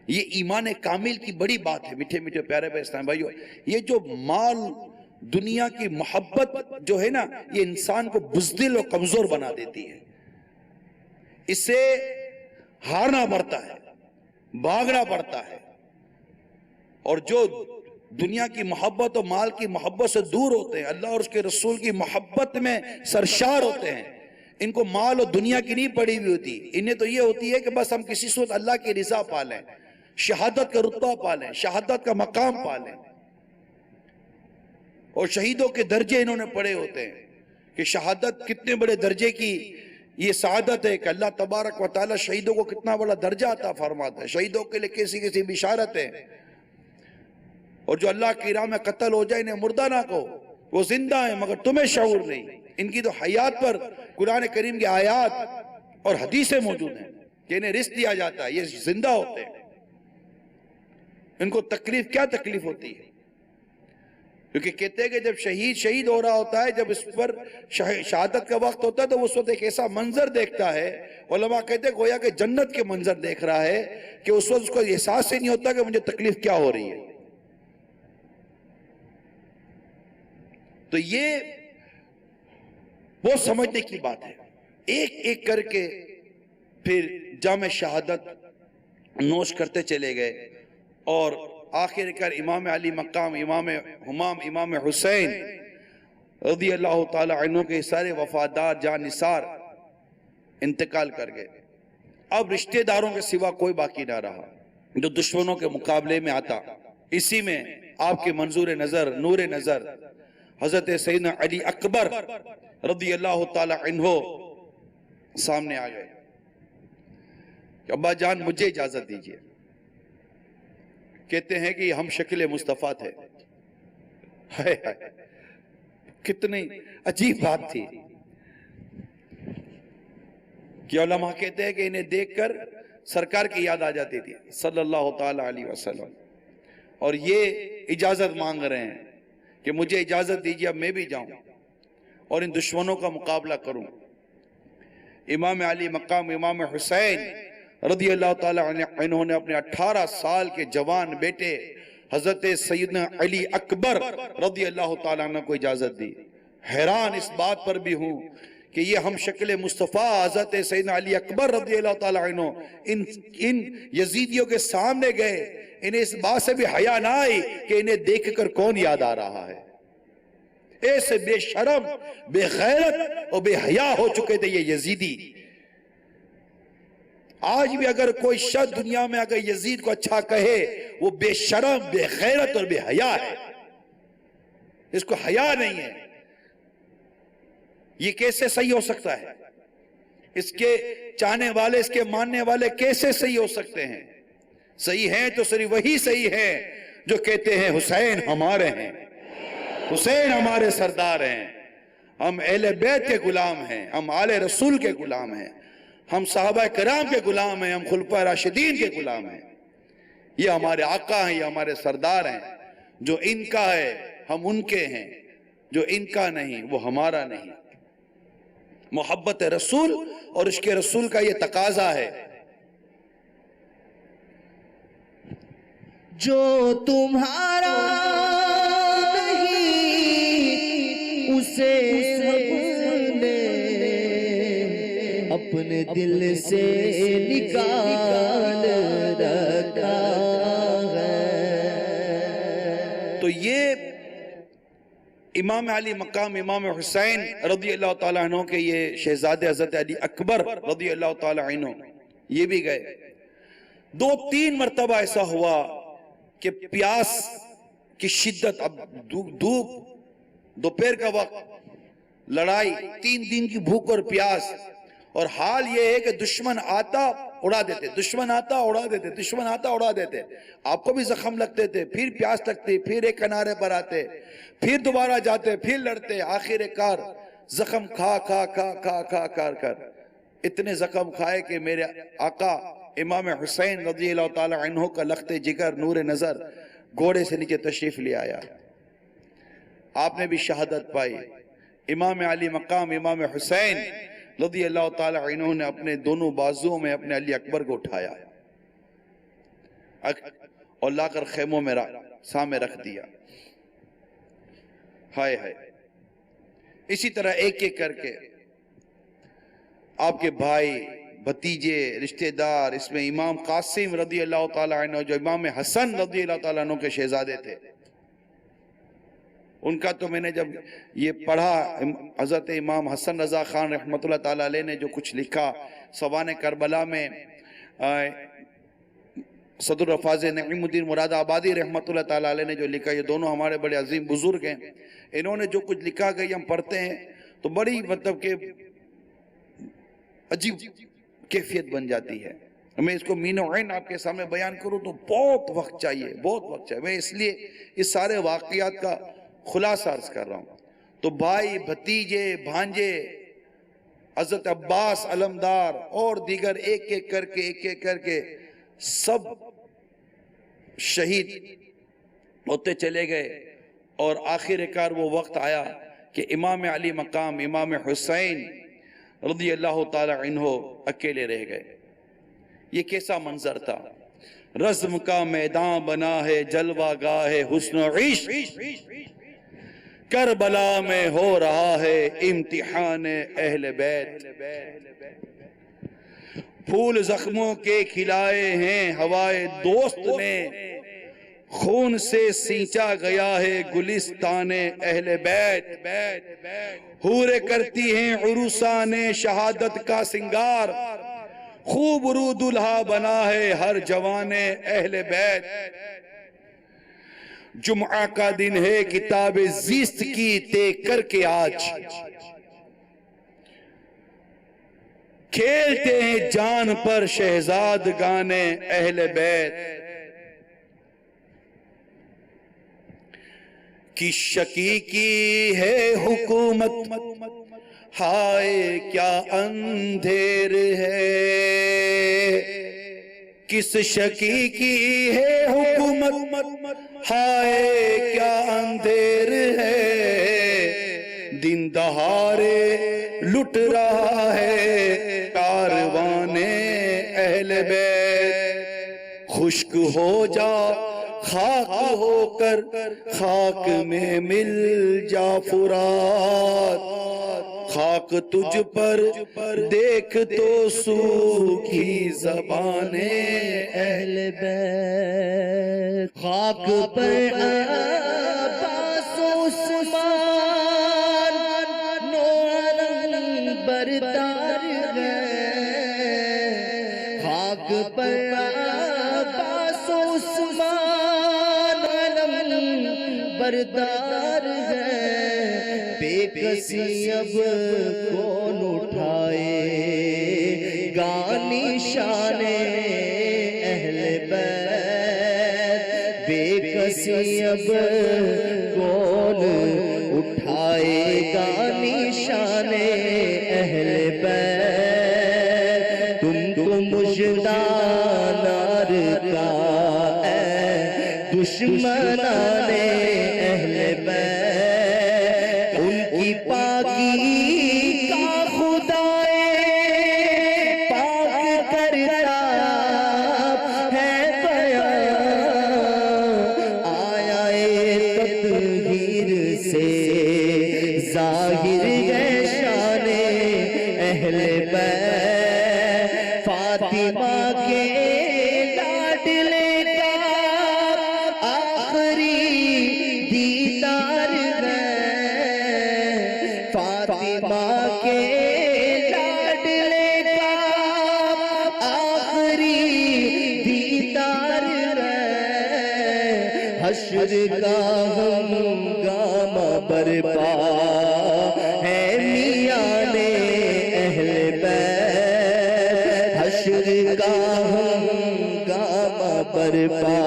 [SPEAKER 2] یہ ایمان کامل کی بڑی بات ہے میٹھے میٹھے پیارے پیارے اسلام بھائیو۔ یہ جو مال دنیا کی محبت جو ہے نا، یہ انسان کو بزدل اور کمزور بنا دیتی ہے، اس سے ہارنا پڑتا ہے، بھاگنا پڑتا ہے، اور جو دنیا کی محبت اور مال کی محبت سے دور ہوتے ہیں، اللہ اور اس کے رسول کی محبت میں سرشار ہوتے ہیں، ان کو مال اور دنیا کی نہیں پڑی ہوئی ہوتی، انہیں تو یہ ہوتی ہے کہ بس ہم کسی صورت اللہ کی رضا پالیں، شہادت کا رتبہ پالیں، شہادت کا مقام پالیں۔ اور شہیدوں کے درجے انہوں نے پڑھے ہوتے ہیں کہ شہادت کتنے بڑے درجے کی یہ سعادت ہے کہ اللہ تبارک و تعالی شہیدوں کو کتنا بڑا درجہ عطا فرماتا ہے، شہیدوں کے لئے کیسی بشارت ہے۔ اور جو اللہ کی راہ میں قتل ہو جائے انہیں مردہ نہ کہو، وہ زندہ ہیں مگر تمہیں شعور نہیں۔ ان کی تو حیات پر قرآن کریم کی آیات اور حدیثیں موجود ہیں کہ انہیں رزق دیا جاتا ہے، یہ زندہ ہوتے ہیں، ان کو تکلیف کیا تکلیف ہوتی ہے؟ کیونکہ کہتے ہیں کہ جب شہید ہو رہا ہوتا ہے، جب اس پر شہادت کا وقت ہوتا ہے تو اس وقت ایک ایسا منظر دیکھتا ہے، علماء کہتے ہیں گویا کہ جنت کے منظر دیکھ رہا ہے، کہ اس وقت اس کو احساس ہی نہیں ہوتا کہ مجھے تکلیف کیا ہو رہی ہے۔ تو یہ وہ سمجھنے کی بات ہے۔ ایک ایک کر کے پھر جام شہادت نوش کرتے چلے گئے، اور آخر کار امام علی مقام امام ہمام امام حسین رضی اللہ تعالی عنہ کے سارے وفادار جان نثار انتقال کر گئے۔ اب رشتہ داروں کے سوا کوئی باقی نہ رہا جو دشمنوں کے مقابلے میں آتا۔ اسی میں آپ کے منظور نظر، نور نظر حضرت سیدنا علی اکبر رضی اللہ تعالی عنہ سامنے آ گئے کہ ابا جان مجھے اجازت دیجئے، کہتے ہیں کہ یہ ہم شکل مصطفیٰ تھے. ہائے ہائے کتنی عجیب بات تھی کہ علماء کہتے ہیں کہ انہیں دیکھ کر سرکار کی یاد آ جاتی تھی صلی اللہ تعالی علیہ وسلم, اور یہ اجازت مانگ رہے ہیں کہ مجھے اجازت دیجیے اب میں بھی جاؤں اور ان دشمنوں کا مقابلہ کروں. امام علی مقام امام حسین رضی اللہ تعالی عنہ نے اپنے 18 سال کے جوان بیٹے حضرت سیدنا علی اکبر رضی اللہ تعالی عنہ کو اجازت دی. حیران اس بات پر بھی ہوں کہ یہ ہم شکل مصطفیٰ حضرت سیدنا علی اکبر رضی اللہ تعالی عنہ ان یزیدیوں کے سامنے گئے, انہیں اس بات سے بھی حیا نہ آئی کہ انہیں دیکھ کر کون یاد آ رہا ہے. ایسے بے شرم, بے غیرت اور بے حیا ہو چکے تھے یہ یزیدی. آج بھی اگر کوئی شخص دنیا میں اگر یزید کو اچھا کہے وہ بے شرم, بے غیرت اور بے حیا ہے. اس کو حیا نہیں ہے. یہ کیسے صحیح ہو سکتا ہے؟ اس کے چاہنے والے, اس کے ماننے والے کیسے صحیح ہو سکتے ہیں؟ صحیح ہیں تو صرف وہی صحیح ہیں جو کہتے ہیں حسین ہمارے ہیں, حسین ہمارے سردار ہیں, ہم اہل بیت کے غلام ہیں, ہم آل رسول کے غلام ہیں, ہم صحابہ کرام کے غلام ہیں, ہم خلفائے راشدین کے غلام ہیں. یہ ہمارے آقا ہیں, یہ ہمارے سردار ہیں. جو ان کا ہے ہم ان کے ہیں, جو ان کا نہیں وہ ہمارا نہیں. محبت رسول اور عشق رسول کا یہ تقاضا ہے.
[SPEAKER 1] جو تمہارا نہیں اسے ہم نے اپنے دل سے نکال رکھا ہے.
[SPEAKER 2] تو یہ امام علی مقام امام حسین رضی اللہ تعالیٰ عنہ کے یہ شہزادے حضرت علی اکبر رضی اللہ تعالیٰ عنہ یہ بھی گئے. 2-3 مرتبہ ایسا ہوا کہ پیاس کی شدت, اب دھوپ دوپہر کا وقت, لڑائی, 3 دن کی بھوک اور پیاس, اور حال یہ ہے کہ دشمن آتا اڑا دیتے, دشمن آتا اڑا دیتے, دشمن آتا اڑا دیتے. آپ کو بھی زخم لگتے تھے, پھر پیاس لگتی, پھر ایک کنارے پر آتے, پھر دوبارہ جاتے, پھر لڑتے. آخر کار زخم کھا کھا کھا کھا کھا کر اتنے زخم کھائے کہ میرے آقا امام حسین رضی اللہ تعالی عنہ کا لخت جگر نور نظر گھوڑے سے نیچے تشریف لے آیا. آپ نے بھی شہادت پائی. امام علی مقام امام حسین رضی اللہ تعالی عنہ نے اپنے دونوں بازوؤں میں اپنے علی اکبر کو اٹھایا اور لا کر خیموں میں سامنے رکھ دیا. ہائے ہائے. اسی طرح ایک ایک کر کے آپ کے بھائی, بھتیجے, رشتہ دار, اس میں امام قاسم رضی اللہ تعالی عنہ جو امام حسن رضی اللہ تعالی عنہ کے شہزادے تھے, ان کا تو میں نے جب یہ پڑھا, حضرت امام حسن رضا خان رحمت اللہ تعالی علیہ نے جو کچھ لکھا سوانح کربلا میں, صدر الحفاظ نعیم الدین مراد آبادی رحمت اللہ تعالی علیہ نے جو لکھا, یہ دونوں ہمارے بڑے عظیم بزرگ ہیں, انہوں نے جو کچھ لکھا گئی ہم پڑھتے ہیں تو بڑی مطلب کہ عجیب کیفیت بن جاتی ہے. میں اس کو مین و عین آپ کے سامنے بیان کروں تو بہت وقت چاہیے, بہت وقت چاہیے. میں اس لیے اس سارے واقعات کا خلاصہ عرض کر رہا ہوں. تو بھائی, بھتیجے, بھانجے, حضرت عباس علمدار اور دیگر ایک ایک کر کے سب شہید ہوتے چلے گئے, اور آخر کار وہ وقت آیا کہ امام علی مقام امام حسین رضی اللہ تعالی عنہ اکیلے رہ گئے. یہ کیسا منظر تھا؟ رزم کا میدان بنا ہے جلوہ گاہ حسن و عشق, کربلا میں ہو رہا ہے امتحان اہل بیت. پھول زخموں کے کھلائے ہیں ہوائے دوست نے, خون سے سینچا گیا ہے گلستان اہل بیت. حوریں کرتی ہیں عروسان شہادت کا سنگار, خوب رو دلہا بنا ہے ہر جوان اہل بیت. جمعہ کا دن ہے کتاب زیست کی طے کر کے آج, کھیلتے ہیں جان پر شہزاد گانے اہل بیت. کی شقیقی ہے حکومت، ہائے کیا اندھیر ہے، کس شقیقی ہے حکومت، ہائے کیا اندھیر ہے، دن دہارے لٹ رہا ہے کاروان اہل بیت، خشک ہو جا خاک ہو کر خاک میں مل جا فرات، خاک تجھ پر دیکھ تو سوکھی زبان
[SPEAKER 1] اہل بیت، خاک پر عباس و عثمان نو علم بردار گئے، خاک پر عباس و عثمان علم بردار ہے، بے کسی اب کون اٹھائے گا نشان اہل بیت، بے کسی اب کون اٹھائے گا نشان اہل بیت، تم کو مژدہ نار کا اے دشمنان اہل بیت، ان کی پاکی کا خدائے پاک کرتا ہے بیان، آیا تطہیر سے ظاہر ہے شان اہل بیت، فاطمہ کے لاڈلے کا آخری دیدار ہے، فاطمہ کے لاڈلے کا آخری دیدار ہے، حشر کا ہنگامہ برپا ہے میان اہل بیت، حشر کا ہنگامہ برپا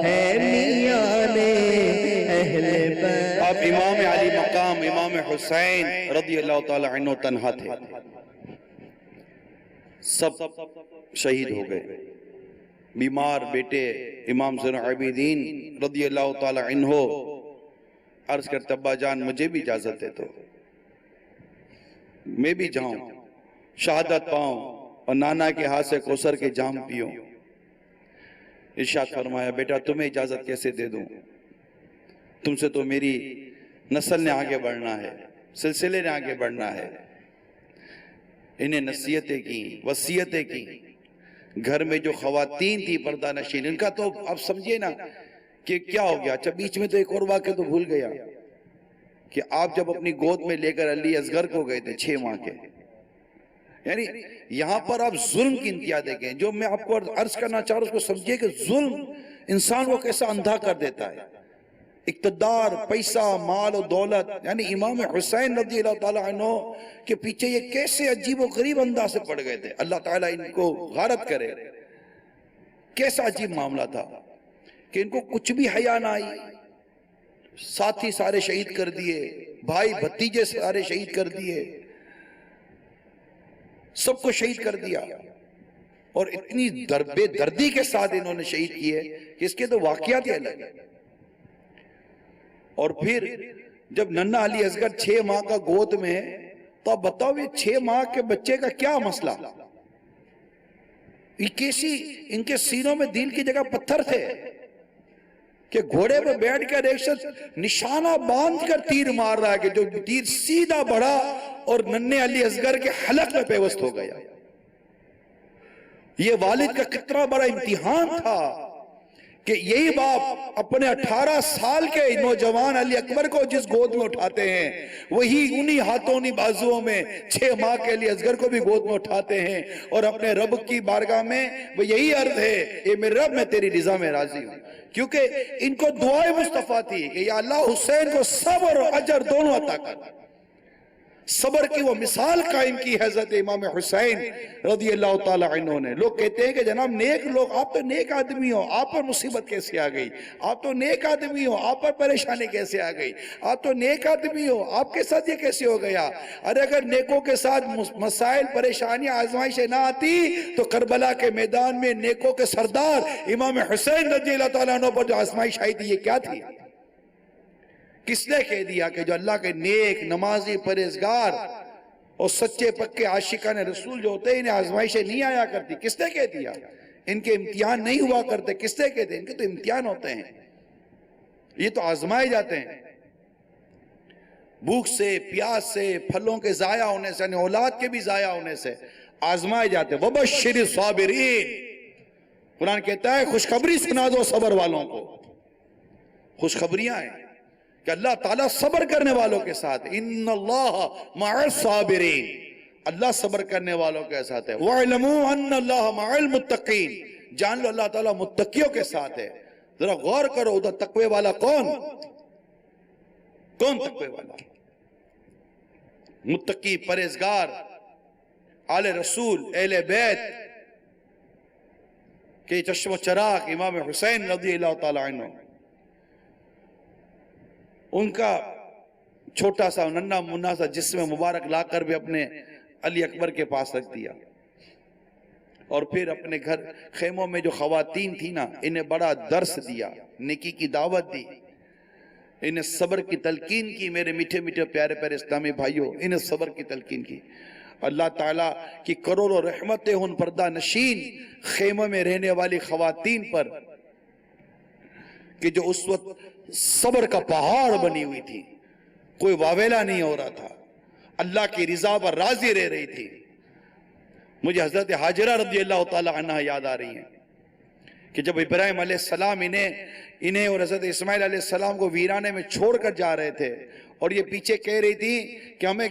[SPEAKER 1] ہے میان اہل بیت۔
[SPEAKER 2] اب امام علی مقام امام حسین رضی اللہ تعالی عنہ تنہا تھے، سب شہید ہو گئے، بیمار بیٹے امام زین العابدین رضی اللہ تعالی عنہ عرض کرتے ابا جان مجھے بھی اجازت دے تو میں بھی جاؤں شہادت پاؤں اور نانا کے ہاتھ سے کوثر کے جام پیوں۔ ارشاد فرمایا بیٹا تمہیں اجازت کیسے دے دوں، تم سے تو میری نسل نے آگے بڑھنا ہے، سلسلے نے آگے بڑھنا ہے۔ انہیں نصیحتیں کی، وصیتیں کی، گھر میں جو خواتین تھی پردہ نشین ان کا تو اب سمجھے نا کہ کیا ہو گیا۔ اچھا بیچ میں تو ایک اور واقعہ تو بھول گیا کہ آپ جب اپنی گود میں لے کر علی اصغر کو گئے تھے 6 ماہ کے، یعنی یہاں پر آپ ظلم کی انتہا دیکھیں۔ جو میں آپ کو عرض کرنا چاہ رہا ہوں اس کو سمجھیے کہ ظلم انسان کو کیسا اندھا کر دیتا ہے، اقتدار، پیسہ، مال و دولت، یعنی امام حسین رضی اللہ تعالیٰ عنہ کے پیچھے یہ کیسے عجیب و غریب انداز سے پڑ گئے تھے، اللہ تعالیٰ ان کو غارت کرے۔ کیسا عجیب معاملہ تھا کہ ان کو کچھ بھی حیا نہ آئی، ساتھی سارے شہید کر دیے، بھائی بھتیجے سارے شہید کر دیے، سب کو شہید کر دیا، اور اتنی بے دردی کے ساتھ انہوں نے شہید کیے کہ اس کے تو واقعات ہی الگ ہیں۔ اور پھر جب ننھا علی اصغر 6 ماہ کا گود میں ہے تو اب بتاؤ یہ 6 ماہ کے بچے کا کیا مسئلہ، یہ کیسی ان کے سینوں میں دل کی جگہ پتھر تھے کہ گھوڑے پہ بیٹھ کر ایک شخص نشانہ باندھ کر تیر مار رہا ہے کہ جو تیر سیدھا بڑھا اور ننھے علی اصغر کے حلق میں پیوست ہو گیا۔ یہ والد کا کتنا بڑا امتحان تھا کہ یہی باپ اپنے 18 سال کے نوجوان علی اکبر کو جس گود میں اٹھاتے ہیں وہی انہی ہاتھوں انہی بازوؤں میں 6 ماہ کے علی اصغر کو بھی گود میں اٹھاتے ہیں اور اپنے رب کی بارگاہ میں وہ یہی عرض ہے اے میرے رب میں تیری رضا میں راضی ہوں، کیونکہ ان کو دعائے مصطفیٰ تھی کہ یا اللہ حسین کو صبر اور اجر دونوں عطا کر۔ صبر کی وہ مثال قائم کی حضرت امام حسین رضی اللہ تعالی عنہ نے. لوگ کہتے ہیں کہ جناب نیک لوگ، آپ تو نیک آدمی ہو، آپ پر مصیبت کیسے آ گئی؟ آپ تو نیک آدمی ہو، آپ پر پریشانی کیسے آ گئی؟ آپ تو نیک آدمی ہو، آپ کے ساتھ یہ کیسے ہو گیا؟ ارے اگر نیکوں کے ساتھ مسائل، پریشانیاں، آزمائشیں نہ آتی تو کربلا کے میدان میں نیکوں کے سردار امام حسین رضی اللہ تعالیٰ عنہ پر جو آزمائش آئی تھی، یہ کیا تھی؟ کس نے کہہ دیا کہ جو اللہ کے نیک، نمازی، پرہیزگار اور سچے پکے عاشقان رسول جو ہوتے ہیں انہیں آزمائشیں نہیں آیا کرتی؟ کس نے کہہ دیا؟ ان کے امتحان نہیں ہوا کرتے؟ کس نے کہتے ہیں؟ ان کے تو امتحان ہوتے ہیں، یہ تو آزمائے جاتے ہیں. بھوک سے، پیاس سے، پھلوں کے ضائع ہونے سے، یعنی اولاد کے بھی ضائع ہونے سے آزمائے جاتے ہیں. وَبَشِّرِ الصَّابِرِينَ، قرآن کہتا ہے خوشخبری سنا دو صبر والوں کو. خوشخبریاں ہیں کہ اللہ تعالیٰ صبر کرنے والوں کے ساتھ. ان اللہ مع الصابرین، اللہ صبر کرنے والوں کے ساتھ ہے. وَاعْلَمُوا أَنَّ اللَّهَ مَعَ الْمُتَّقِينَ، جان لو اللہ تعالیٰ متقیوں کے ساتھ ہے. ذرا غور کرو ادھر تقوی والا کون تقوی والا؟ متقی، پرہیزگار، آل رسول، اہل بیت کے چشم و چراغ امام حسین رضی اللہ تعالیٰ عنہ. ان کا چھوٹا سا ننھا منا سا جسم مبارک لا کر بھی اپنے علی اکبر کے پاس رکھ دیا، اور پھر اپنے گھر خیموں میں جو خواتین تھی نا انہیں بڑا درس دیا، نیکی کی دعوت دی، انہیں صبر کی تلقین کی. میرے میٹھے میٹھے پیارے پیارے اسلامی بھائیوں، انہیں صبر کی تلقین کی. اللہ تعالیٰ کی کروڑوں رحمتیں ان پردہ نشین خیموں میں رہنے والی خواتین پر کہ جو اس وقت صبر کا پہاڑ بنی ہوئی تھی، کوئی واویلا نہیں ہو رہا تھا، اللہ کی رضا پر راضی رہ رہی تھی. مجھے حضرت حاجرہ رضی اللہ تعالی عنہ یاد آ رہی ہیں کہ جب ابراہیم علیہ السلام انہیں اور حضرت اسماعیل علیہ السلام کو ویرانے میں چھوڑ کر جا رہے تھے، اور یہ پیچھے کہہ رہی تھی کہ ہمیں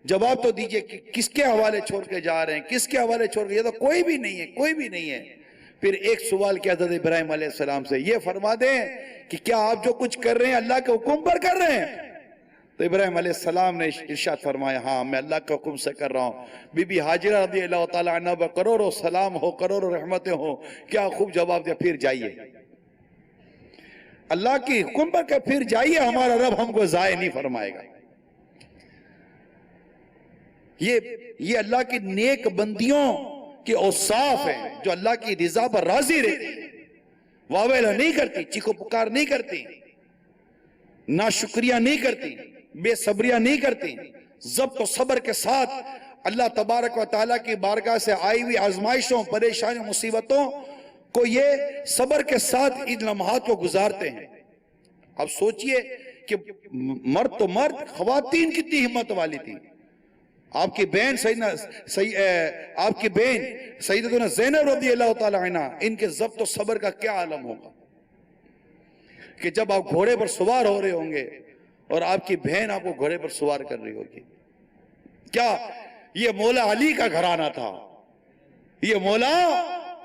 [SPEAKER 2] جواب تو دیجئے کہ کس کے حوالے چھوڑ کے جا رہے ہیں، کس کے حوالے چھوڑ کے؟ یہ تو کوئی بھی نہیں ہے، کوئی بھی نہیں ہے. پھر ایک سوال کیا حضرت ابراہیم علیہ السلام سے، یہ فرما دیں کہ کیا آپ جو کچھ کر رہے ہیں اللہ کے حکم پر کر رہے ہیں؟ تو ابراہیم علیہ السلام نے ارشاد فرمایا، ہاں میں اللہ کے حکم سے کر رہا ہوں. بی بی حاجرہ رضی اللہ تعالیٰ عنہ پر کروڑوں سلام ہو، کروڑوں رحمتیں ہوں. کیا خوب جواب دیا، پھر جائیے اللہ کی حکم پر، کہ پھر جائیے، ہمارا رب ہم کو ضائع نہیں فرمائے گا. یہ اللہ کی نیک بندیوں کی اوصاف ہیں جو اللہ کی رضا پر راضی رہتی، واویلا نہیں کرتی، چیخو پکار نہیں کرتی، ناشکریہ نہیں کرتی، بے صبریہ نہیں کرتی. ضبط و صبر کے ساتھ اللہ تبارک و تعالیٰ کی بارگاہ سے آئی ہوئی آزمائشوں، پریشانیوں، مصیبتوں کو یہ صبر کے ساتھ ان لمحات کو گزارتے ہیں. اب سوچئے کہ مرد تو مرد، خواتین کتنی ہمت والی تھی. آپ کی بہن سیدتنا زینب رضی اللہ تعالی عنہ، ان کے ضبط و صبر کا کیا عالم ہوگا کہ جب آپ گھوڑے پر سوار ہو رہے ہوں گے اور آپ کی بہن آپ کو گھوڑے پر سوار کر رہی ہوگی. کیا یہ مولا علی کا گھرانہ تھا؟ یہ مولا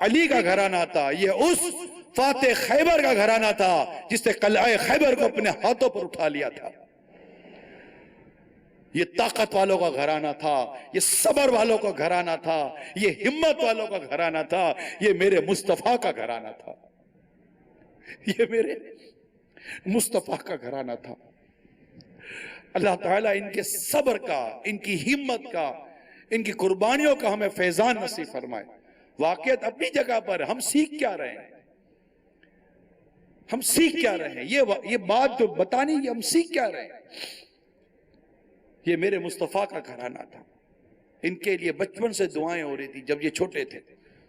[SPEAKER 2] علی کا گھرانہ تھا، یہ اس فاتح خیبر کا گھرانہ تھا جس نے قلعہ خیبر کو اپنے ہاتھوں پر اٹھا لیا تھا. یہ طاقت والوں کا گھرانہ تھا، یہ صبر والوں کا گھرانہ تھا، یہ ہمت والوں کا گھرانہ تھا، یہ میرے مصطفیٰ کا گھرانہ تھا، یہ میرے مصطفیٰ کا گھرانہ تھا. اللہ تعالیٰ ان کے صبر کا، ان کی ہمت کا، ان کی قربانیوں کا ہمیں فیضان نصیب فرمائے. واقعات اپنی جگہ پر، ہم سیکھ کیا رہے ہیں؟ ہم سیکھ کیا رہے ہیں؟ یہ بات جو بتانی، یہ ہم سیکھ کیا رہے ہیں؟ یہ میرے مصطفیٰ کا گھرانہ تھا. ان کے لیے بچپن سے دعائیں ہو رہی تھی. جب یہ چھوٹے تھے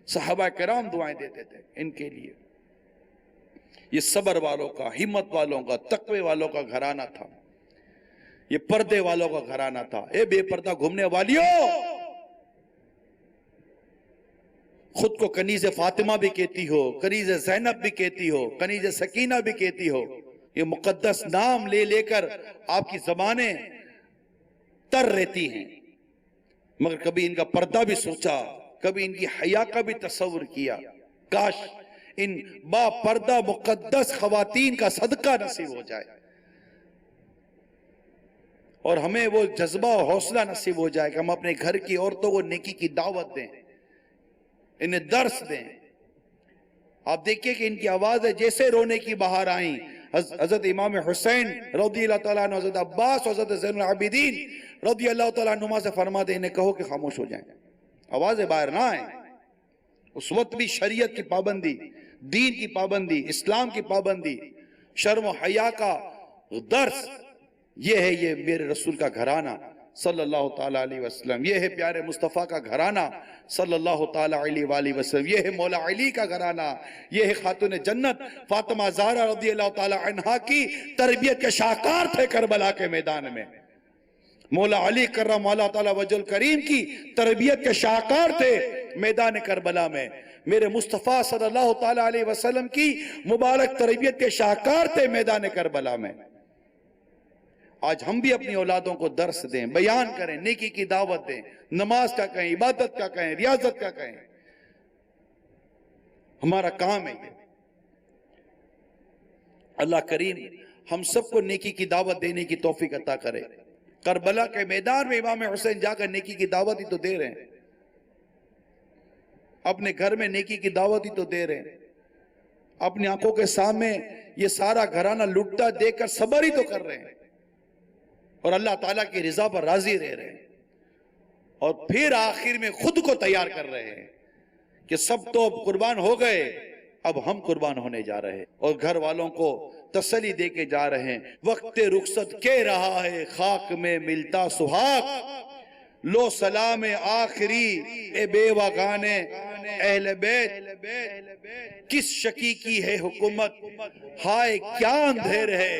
[SPEAKER 2] صحابہ کرام دعائیں دیتے تھے ان کے لیے. یہ صبر والوں کا، ہمت والوں کا، تقوی والوں کا گھرانہ تھا. یہ پردے والوں کا گھرانہ تھا. اے بے پردہ گھومنے والیوں، خود کو کنیز فاطمہ بھی کہتی ہو، کنیز زینب بھی کہتی ہو، کنیز سکینہ بھی کہتی ہو. یہ مقدس نام لے لے کر آپ کی زبانیں تر رہتی ہیں، مگر کبھی ان کا پردہ بھی سوچا، کبھی ان کی حیا کا بھی تصور کیا. کاش ان با پردہ مقدس خواتین کا صدقہ نصیب ہو جائے. اور ہمیں وہ جذبہ اور حوصلہ نصیب ہو جائے کہ ہم اپنے گھر کی عورتوں کو نیکی کی دعوت دیں، انہیں درس دیں۔ آپ دیکھیے کہ ان کی آوازیں جیسے رونے کی بہار آئیں، حضرت امام حسین رضی اللہ تعالیٰ عنہ، حضرت عباس، حضرت زین العابدین رضی اللہ تعالیٰ عنہما سے فرما دے انہیں کہو کہ خاموش ہو جائیں، آوازیں باہر نہ آئیں۔ اس وقت بھی شریعت کی پابندی، دین کی پابندی، اسلام کی پابندی، شرم و حیا کا درس، یہ ہے یہ میرے رسول کا گھرانہ صلی اللہ تعالیٰ علیہ وسلم، یہ ہے پیارے مصطفیٰ کا گھرانہ صلی اللہ تعالیٰ علیہ وآلہ وسلم، یہ ہے مولا علی کا گھرانہ، یہ ہے خاتون جنت فاطمہ زہرا رضی اللہ تعالیٰ عنہا کی تربیت کے شاہکار تھے کربلا کے میدان میں۔ مولا علی کرم اللہ تعالیٰ وجہ کریم کی تربیت کے شاہکار تھے میدان کربلا میں۔ میرے مصطفیٰ صلی اللہ تعالیٰ علیہ وسلم کی مبارک تربیت کے شاہکار تھے میدان کربلا میں۔ آج ہم بھی اپنی اولادوں کو درس دیں، بیان کریں، نیکی کی دعوت دیں، نماز کا کہیں، عبادت کا کہیں، ریاضت کا کہیں، ہمارا کام ہے یہ۔ اللہ کریم ہم سب کو نیکی کی دعوت دینے کی توفیق عطا کرے۔ کربلا کے میدان میں امام حسین جا کر نیکی کی دعوت ہی تو دے رہے ہیں، اپنے گھر میں نیکی کی دعوت ہی تو دے رہے ہیں، اپنی آنکھوں کے سامنے یہ سارا گھرانہ لٹتا دیکھ کر صبر ہی تو کر رہے ہیں، اور اللہ تعالیٰ کی رضا پر راضی رہ رہے ہیں، اور پھر آخر میں خود کو تیار کر رہے ہیں کہ سب تو اب قربان ہو گئے، اب ہم قربان ہونے جا رہے ہیں، اور گھر والوں کو تسلی دے کے جا رہے ہیں۔ وقت رخصت کہہ رہا ہے خاک میں ملتا سہاگ، لو سلام آخری اے بیوہ گانے اہل بیت، کس شکی کی ہے حکومت، ہائے کیا اندھیر ہے،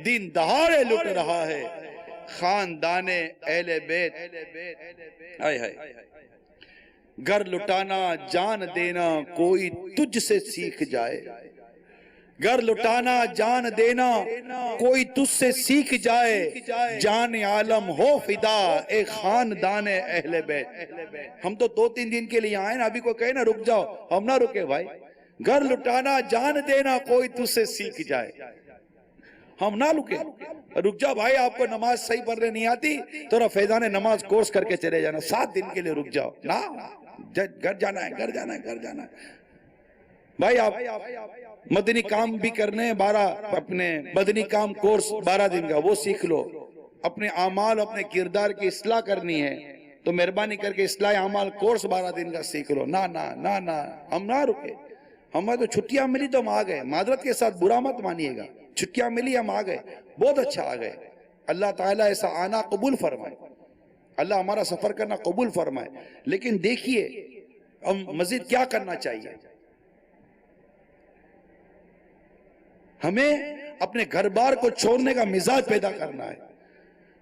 [SPEAKER 2] دن دہاڑے لٹ رہا ہے خاندان اہل بیت۔ آئے ہائے، گھر لٹانا جان دینا کوئی تجھ سے سیکھ جائے، گھر لٹانا جان دینا کوئی تجھ سے سیکھ جائے، جان عالم ہو فدا اے خاندان اہل بیت۔ ہم تو 2-3 دن کے لیے آئے نا، ابھی کوئی کہے نا رک جاؤ، ہم نہ رکے بھائی۔ گھر لٹانا جان دینا کوئی تجھ سے سیکھ جائے، ہم نہ رک جاؤ بھائی، آپ کو نماز صحیح پڑھنے نہیں آتی تو فیضان نماز کورس کر کے چلے جانا، 7 دن کے لیے رک جاؤ نا، گھر جانا ہے، گھر جانا ہے، گھر جانا ہے بھائی۔ آپ مدنی کام بھی کرنے 12 اپنے مدنی کام کورس 12 دن کا وہ سیکھ لو، اپنے اعمال اپنے کردار کی اصلاح کرنی ہے تو مہربانی کر کے اصلاح اعمال کورس 12 دن کا سیکھ لو۔ نا نا نا نا، ہم نہ رکے، ہمیں تو چھٹیاں ملی تو ہم آ گئے، معذرت کے ساتھ برا مت مانیے گا، چھٹیاں ملی ہم آ گئے، بہت اچھا آ گئے۔ اللہ تعالیٰ ایسا آنا قبول فرمائے، اللہ ہمارا سفر کرنا قبول فرمائے۔ لیکن دیکھیے ہم مزید کیا کرنا چاہیے، ہمیں اپنے گھر بار کو چھوڑنے کا مزاج پیدا کرنا ہے۔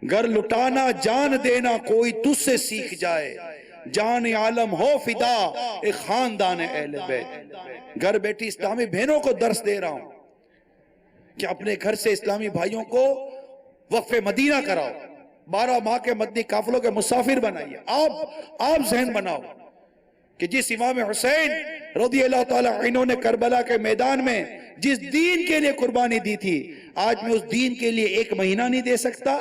[SPEAKER 2] گھر لٹانا جان دینا کوئی تجھ سے سیکھ جائے، جان عالم ہو فدا اے خاندان اہل بیت۔ گھر بیٹھی اسلامی بہنوں کو درس دے رہا ہوں کہ اپنے گھر سے اسلامی بھائیوں کو وقف مدینہ کراؤ، 12 ماہ کے مدنی قافلوں کے مسافر بنائیے۔ آپ ذہن بناؤ کہ جس امام حسین رضی اللہ تعالیٰ عنہ نے کربلا کے میدان میں جس دین کے لیے قربانی دی تھی، آج میں اس دین کے لیے 1 مہینہ نہیں دے سکتا؟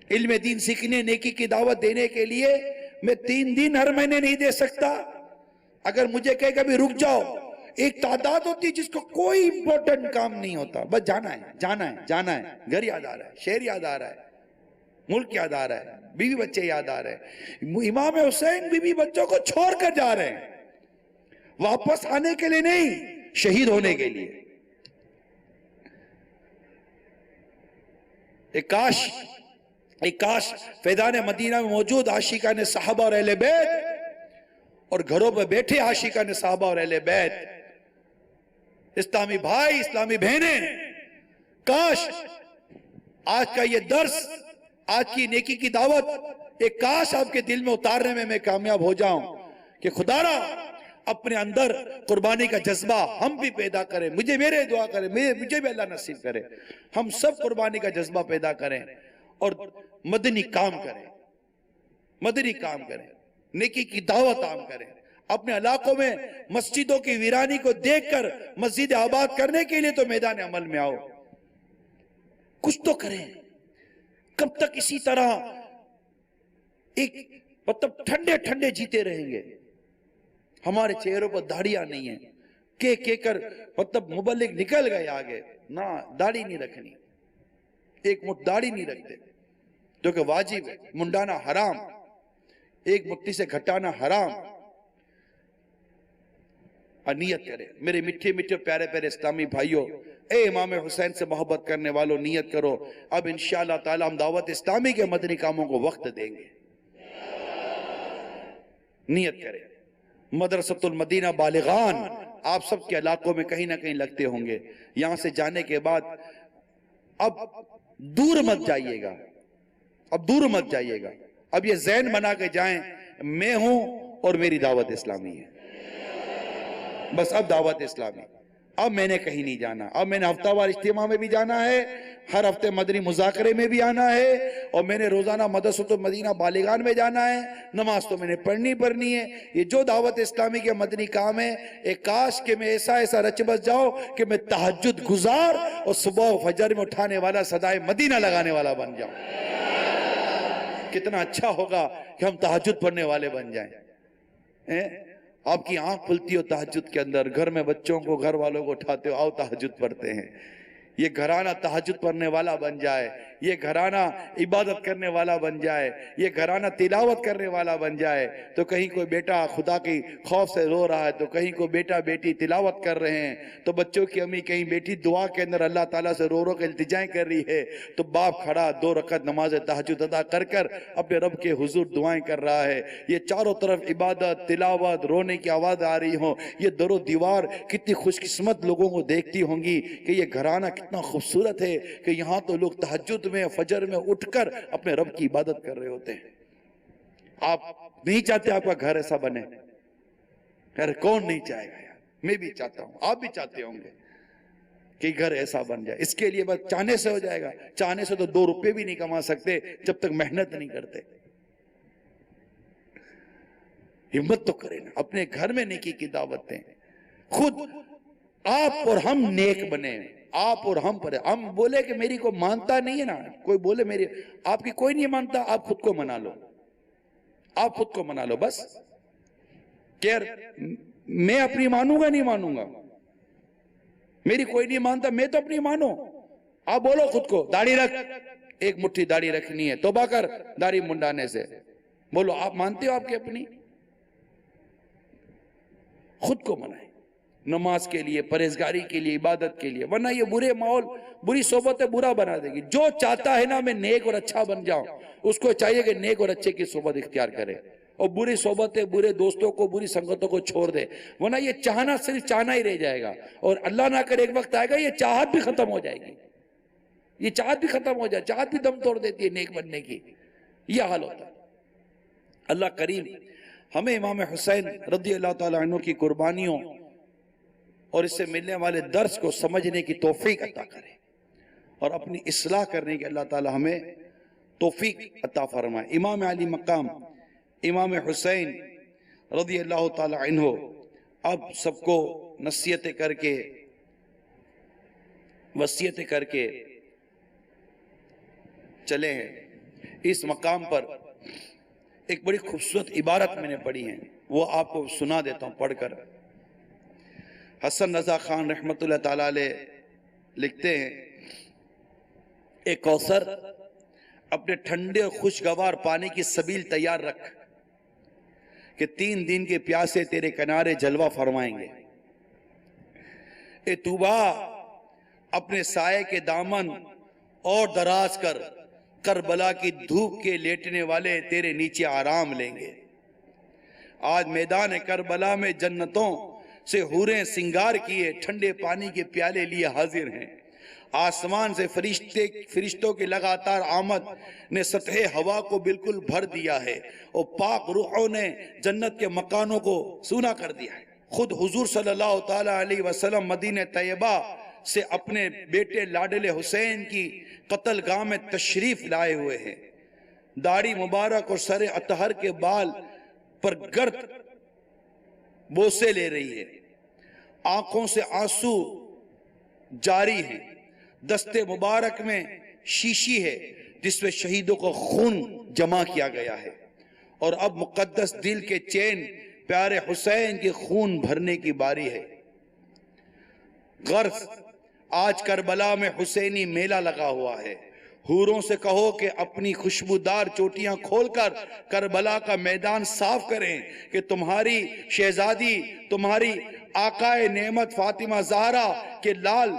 [SPEAKER 2] علم دین سیکھنے، نیکی کی دعوت دینے کے لیے میں 3 دن ہر مہینے نہیں دے سکتا؟ اگر مجھے کہے کہ ابھی رک جاؤ، ایک تعداد ہوتی جس کو کوئی امپورٹنٹ کام نہیں ہوتا، بس جانا ہے جانا ہے جانا ہے، گھر یاد آ رہا ہے، شہر یاد آ رہا ہے، ملک یاد آ رہا ہے، بیوی بچے یاد آ رہے ہیں۔ امام حسین بیوی بچوں کو چھوڑ کر جا رہے ہیں، واپس آنے کے لیے نہیں، شہید ہونے کے لیے۔ ایک کاش فیضان مدینہ میں موجود عاشقان صحابہ اور اہل بیت اور گھروں پہ بیٹھے عاشقان صحابہ اور اہل بیت، اسلامی بھائی اسلامی بہنیں، کاش آج کا یہ درس، آج کی نیکی کی دعوت، ایک کاش آپ کے دل میں اتارنے میں میں کامیاب ہو جاؤں کہ خدا را اپنے اندر قربانی کا جذبہ ہم بھی پیدا کریں، میرے دعا کریں، مجھے بھی اللہ نصیب کرے، ہم سب قربانی کا جذبہ پیدا کریں اور مدنی کام کریں، مدنی کام کریں، نیکی کی دعوت عام کریں۔ اپنے علاقوں میں مسجدوں کی ویرانی کو دیکھ کر مسجد آباد کرنے کے لیے تو میدان عمل میں آؤ، کچھ تو کریں۔ کب تک اسی طرح ایک مطلب ٹھنڈے ٹھنڈے جیتے رہیں گے؟ ہمارے چہروں پر داڑیاں نہیں ہیں، کہ کر مطلب مبلغ نکل گئے آگے، نہ داڑھی نہیں رکھنی، ایک مٹھ داڑھی نہیں رکھتے جو کہ واجب ہے، منڈانا حرام، ایک مٹھی سے گھٹانا حرام۔ اور نیت کرے میرے میٹھے میٹھے پیارے پیارے اسلامی بھائیوں، اے امام حسین سے محبت کرنے والوں، نیت کرو اب انشاءاللہ تعالی ہم دعوت اسلامی کے مدنی کاموں کو وقت دیں گے۔ نیت کرے، مدرسۃ المدینہ بالغان آپ سب کے علاقوں میں کہیں نہ کہیں لگتے ہوں گے، یہاں سے جانے کے بعد اب دور مت جائیے گا، اب دور مت جائیے گا، اب یہ ذہن بنا کے جائیں میں ہوں اور میری دعوت اسلامی ہے، بس اب دعوت اسلامی، اب میں نے کہیں نہیں جانا، اب میں نے ہفتہ وار اجتماع میں بھی جانا ہے، ہر ہفتے مدنی مذاکرے میں بھی آنا ہے، اور میں نے روزانہ مدرسۃ المدینہ بالغان میں جانا ہے، نماز تو میں نے پڑھنی ہے۔ یہ جو دعوت اسلامی کے مدنی کام ہے، ایک کاش کہ میں ایسا رچ بس جاؤ کہ میں تہجد گزار اور صبح و فجر میں اٹھانے والا صدائے مدینہ لگانے والا بن جاؤں۔ کتنا اچھا ہوگا کہ ہم تہجد پڑھنے والے بن جائیں۔ آپ کی آنکھ کھلتی ہو تہجد کے اندر، گھر میں بچوں کو گھر والوں کو اٹھاتے ہو، آؤ تہجد پڑھتے ہیں، یہ گھرانہ تہجد پڑھنے والا بن جائے، یہ گھرانہ عبادت کرنے والا بن جائے، یہ گھرانہ تلاوت کرنے والا بن جائے، تو کہیں کوئی بیٹا خدا کی خوف سے رو رہا ہے، تو کہیں کوئی بیٹا بیٹی تلاوت کر رہے ہیں، تو بچوں کی امی کہیں بیٹی دعا کے اندر اللہ تعالیٰ سے رو کے التجائیں کر رہی ہے، تو باپ کھڑا 2 رکعت نماز تہجد ادا کر اپنے رب کے حضور دعائیں کر رہا ہے۔ یہ چاروں طرف عبادت، تلاوت، رونے کی آواز آ رہی ہوں، یہ در و دیوار کتنی خوش قسمت لوگوں کو دیکھتی ہوں گی کہ یہ گھرانہ کتنا خوبصورت ہے کہ یہاں تو لوگ تہجد میں فجر میں اٹھ کر اپنے رب کی عبادت کر رہے ہوتے ہیں۔ آپ نہیں چاہتے آپ کا گھر ایسا بنے؟ خیر کون نہیں چاہے گا یار، میں بھی چاہتا ہوں، آپ بھی چاہتے ہوں گے کہ گھر ایسا بن جائے۔ اس کے لیے بس چاہنے سے ہو جائے گا؟ چاہنے سے تو 2 روپے بھی نہیں کما سکتے جب تک محنت نہیں کرتے۔ ہمت تو کریں نا، اپنے گھر میں نیکی کی دعوت دیں، خود آپ اور ہم نیک بنے، آپ اور ہم پر ہم بولے کہ میری کو مانتا نہیں ہے نا، کوئی بولے میری آپ کی کوئی نہیں مانتا، آپ خود کو منا لو، آپ خود کو منا لو، بس کہ میں اپنی مانوں گا نہیں مانوں گا، میری کوئی نہیں مانتا، میں تو اپنی مانو، آپ بولو خود کو داڑھی رکھ، ایک مٹھی داڑھی رکھنی ہے، توبہ کر داڑھی منڈانے سے، بولو آپ مانتے ہو آپ کی اپنی، خود کو منائیں نماز کے لیے، پرہیزگاری کے لیے، عبادت کے لیے، ورنہ یہ برے ماحول، بری صحبتیں برا بنا دے گی۔ جو چاہتا ہے نا میں نیک اور اچھا بن جاؤں، اس کو چاہیے کہ نیک اور اچھے کی صحبت اختیار کرے اور بری صحبتیں، برے دوستوں کو، بری سنگتوں کو چھوڑ دے، ورنہ یہ چاہنا صرف چاہنا ہی رہ جائے گا، اور اللہ نہ کرے ایک وقت آئے گا یہ چاہت بھی ختم ہو جائے گی، یہ چاہت بھی ختم ہو جائے، چاہت بھی دم توڑ دیتی ہے نیک بننے کی، یہ حال ہوتا ہے۔ اللہ کریم ہمیں امام حسین رضی اللہ تعالیٰ عنہ کی قربانیوں اور اس سے ملنے والے درس کو سمجھنے کی توفیق عطا کرے اور اپنی اصلاح کرنے کی اللہ تعالی ہمیں توفیق عطا فرمائے۔ امام علی مقام امام حسین رضی اللہ تعالی عنہ اب سب کو نصیحتیں کر کے، وصیتیں کر کے چلے ہیں۔ اس مقام پر ایک بڑی خوبصورت عبارت میں نے پڑھی ہے، وہ آپ کو سنا دیتا ہوں پڑھ کر۔ حسن رضا خان رحمت اللہ تعالیٰ علیہ لکھتے ہیں، اے کوثر اپنے ٹھنڈے اور خوشگوار پانی کی سبیل تیار رکھ کہ 3 دن کے پیاسے تیرے کنارے جلوہ فرمائیں گے۔ اے طوبا اپنے سائے کے دامن اور دراز کر، کربلا کی دھوپ کے لیٹنے والے تیرے نیچے آرام لیں گے۔ آج میدان کربلا میں جنتوں سے حوریں سنگار کیے ٹھنڈے پانی کے پیالے لیے حاضر ہیں۔ آسمان سے فرشتوں کی لگاتار آمد نے سطح ہوا کو بالکل بھر دیا ہے اور پاک روحوں نے جنت کے مکانوں کو سونا کر دیا ہے۔ خود حضور صلی اللہ تعالیٰ علیہ وسلم مدینہ طیبہ سے اپنے بیٹے لاڈلے حسین کی قتل گاہ میں تشریف لائے ہوئے ہیں۔ داڑھی مبارک اور سر اطہر کے بال پر گرد بوسے لے رہی ہے، آنکھوں سے آنسو جاری ہیں، دستے مبارک میں شیشی ہے، جس میں شہیدوں کو خون جمع کیا گیا ہے، اور اب مقدس دل کے چین پیارے حسین کے خون بھرنے کی باری ہے۔ غرض آج کربلا میں حسینی میلہ لگا ہوا ہے۔ حوروں سے کہو کہ اپنی خوشبودار چوٹیاں کھول کر کربلا کا میدان صاف کریں کہ تمہاری شہزادی، تمہاری آقائے نعمت فاطمہ زہرا کے لال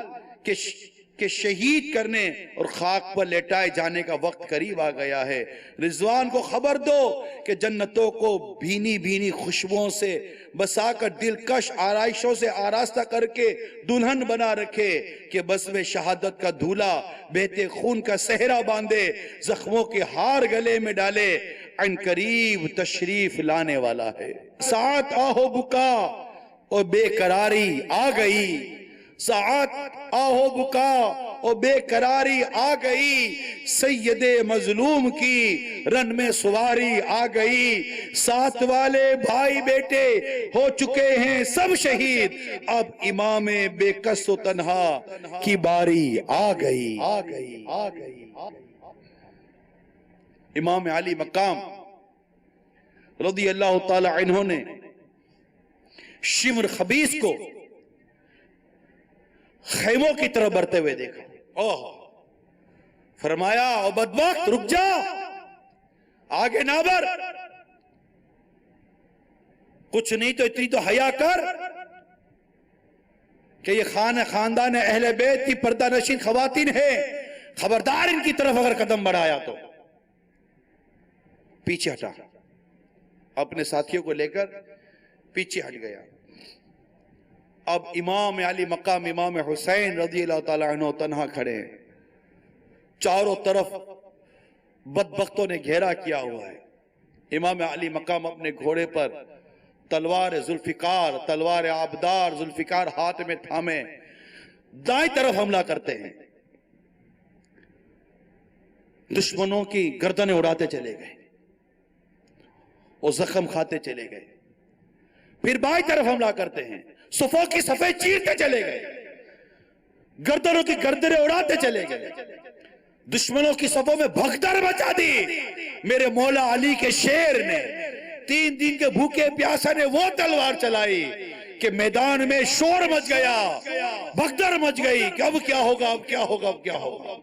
[SPEAKER 2] کے شہید کرنے اور خاک پر لٹائے جانے کا وقت قریب آ گیا ہے۔ رضوان کو خبر دو کہ جنتوں کو بھینی بھینی خوشبوؤں سے بسا کر دلکش آرائشوں سے آراستہ کر کے دلہن بنا رکھے کہ بزم شہادت کا دھولا بہتے خون کا صحرا باندھے، زخموں کے ہار گلے میں ڈالے، عن قریب تشریف لانے والا ہے۔ ساعت آہو بکا اور بے قراری آ گئی، ساعت آہو بکا اور بے قراری آ گئی، سید مظلوم کی رن میں سواری آ گئی، ساتھ والے بھائی بیٹے ہو چکے ہیں سب شہید، اب امام بے کس و تنہا کی باری آ گئی۔ امام علی مقام رضی اللہ تعالی عنہ نے شمر خبیث کو خیموں کی طرف بڑھتے ہوئے دیکھا، فرمایا او بدبخت رک جا، آگے نہ بڑھ، کچھ نہیں تو اتنی تو حیا کر کہ یہ خاندان اہل بیت کی پردہ نشین خواتین ہے، خبردار ان کی طرف اگر قدم بڑھایا تو پیچھے ہٹا، اپنے ساتھیوں کو لے کر پیچھے ہٹ گیا۔ اب امام علی مقام امام حسین رضی اللہ تعالیٰ عنہ تنہا کھڑے ہیں، چاروں طرف بدبختوں نے گھیرا کیا ہوا ہے۔ امام علی مقام اپنے گھوڑے پر تلوار ذوالفقار، تلوار آبدار ذوالفقار ہاتھ میں تھامے دائیں طرف حملہ کرتے ہیں، دشمنوں کی گردنیں اڑاتے چلے گئے اور زخم کھاتے چلے گئے، پھر بائیں طرف حملہ کرتے ہیں، صفوں کی صفیں چیرتے چلے گئے، گردنوں کی گردنیں اڑاتے چلے گئے، دشمنوں کی صفوں میں بھگدڑ مچا دی۔ میرے مولا علی کے شیر نے 3 دن کے بھوکے پیاسے نے وہ تلوار چلائی کہ میدان میں شور مچ گیا، بھگدڑ مچ گئی کہ اب کیا ہوگا، اب کیا ہوگا، اب کیا ہوگا۔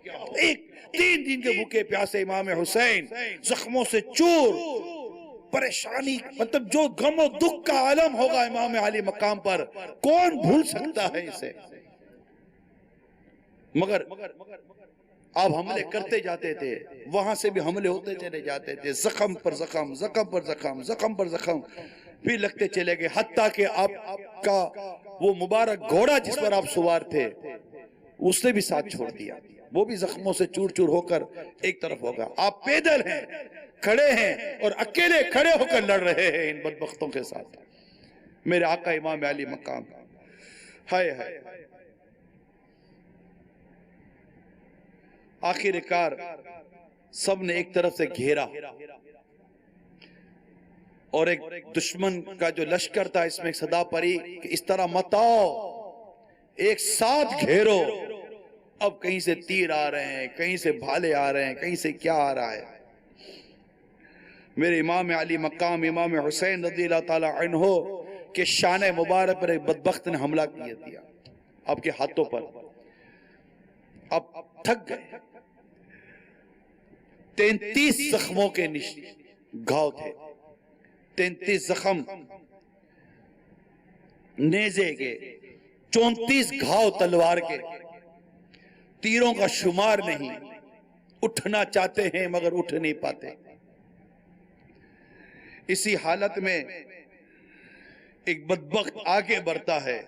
[SPEAKER 2] 3 دن کے بھوکے پیاسے امام حسین زخموں سے چور، پریشانی، مطلب جو غم و دکھ کا عالم ہوگا امام علی مقام پر کون بھول سکتا ہے اسے، مگر آپ حملے کرتے جاتے تھے، وہاں سے بھی حملے ہوتے چلے جاتے تھے، زخم پر زخم، زخم پر زخم، زخم پر زخم بھی لگتے چلے گئے، حتیٰ کہ آپ کا وہ مبارک گھوڑا جس پر آپ سوار تھے اس نے بھی ساتھ چھوڑ دیا، وہ بھی زخموں سے چور چور ہو کر ایک طرف ہوگا۔ آپ پیدل ہیں، کھڑے ہیں اور اکیلے کھڑے ہو کر لڑ رہے ہیں ان بدبختوں کے ساتھ۔ میرے آقا امام علی مقام، ہائے ہائے، آخر کار سب نے ایک طرف سے گھیرا اور ایک دشمن کا جو لشکر تھا اس میں ایک صدا پڑی کہ اس طرح مت آؤ، ایک ساتھ گھیرو، اب کہیں سے تیر آ رہے ہیں، کہیں سے بھالے آ رہے ہیں، کہیں سے کیا آ رہا ہے۔ میرے امام علی مقام امام حسین رضی اللہ تعالی عنہ کے شان مبارک پر ایک بدبخت نے حملہ کیا دیا آپ کے ہاتھوں پر، اب تھک گئے، 33 زخموں کے گھاؤ تھے، 33 زخم نیزے کے، 34 گھاؤ تلوار کے، تیروں کا شمار نہیں، اٹھنا چاہتے ہیں مگر اٹھ نہیں پاتے۔ اسی حالت میں ایک بدبخت آگے بڑھتا ہے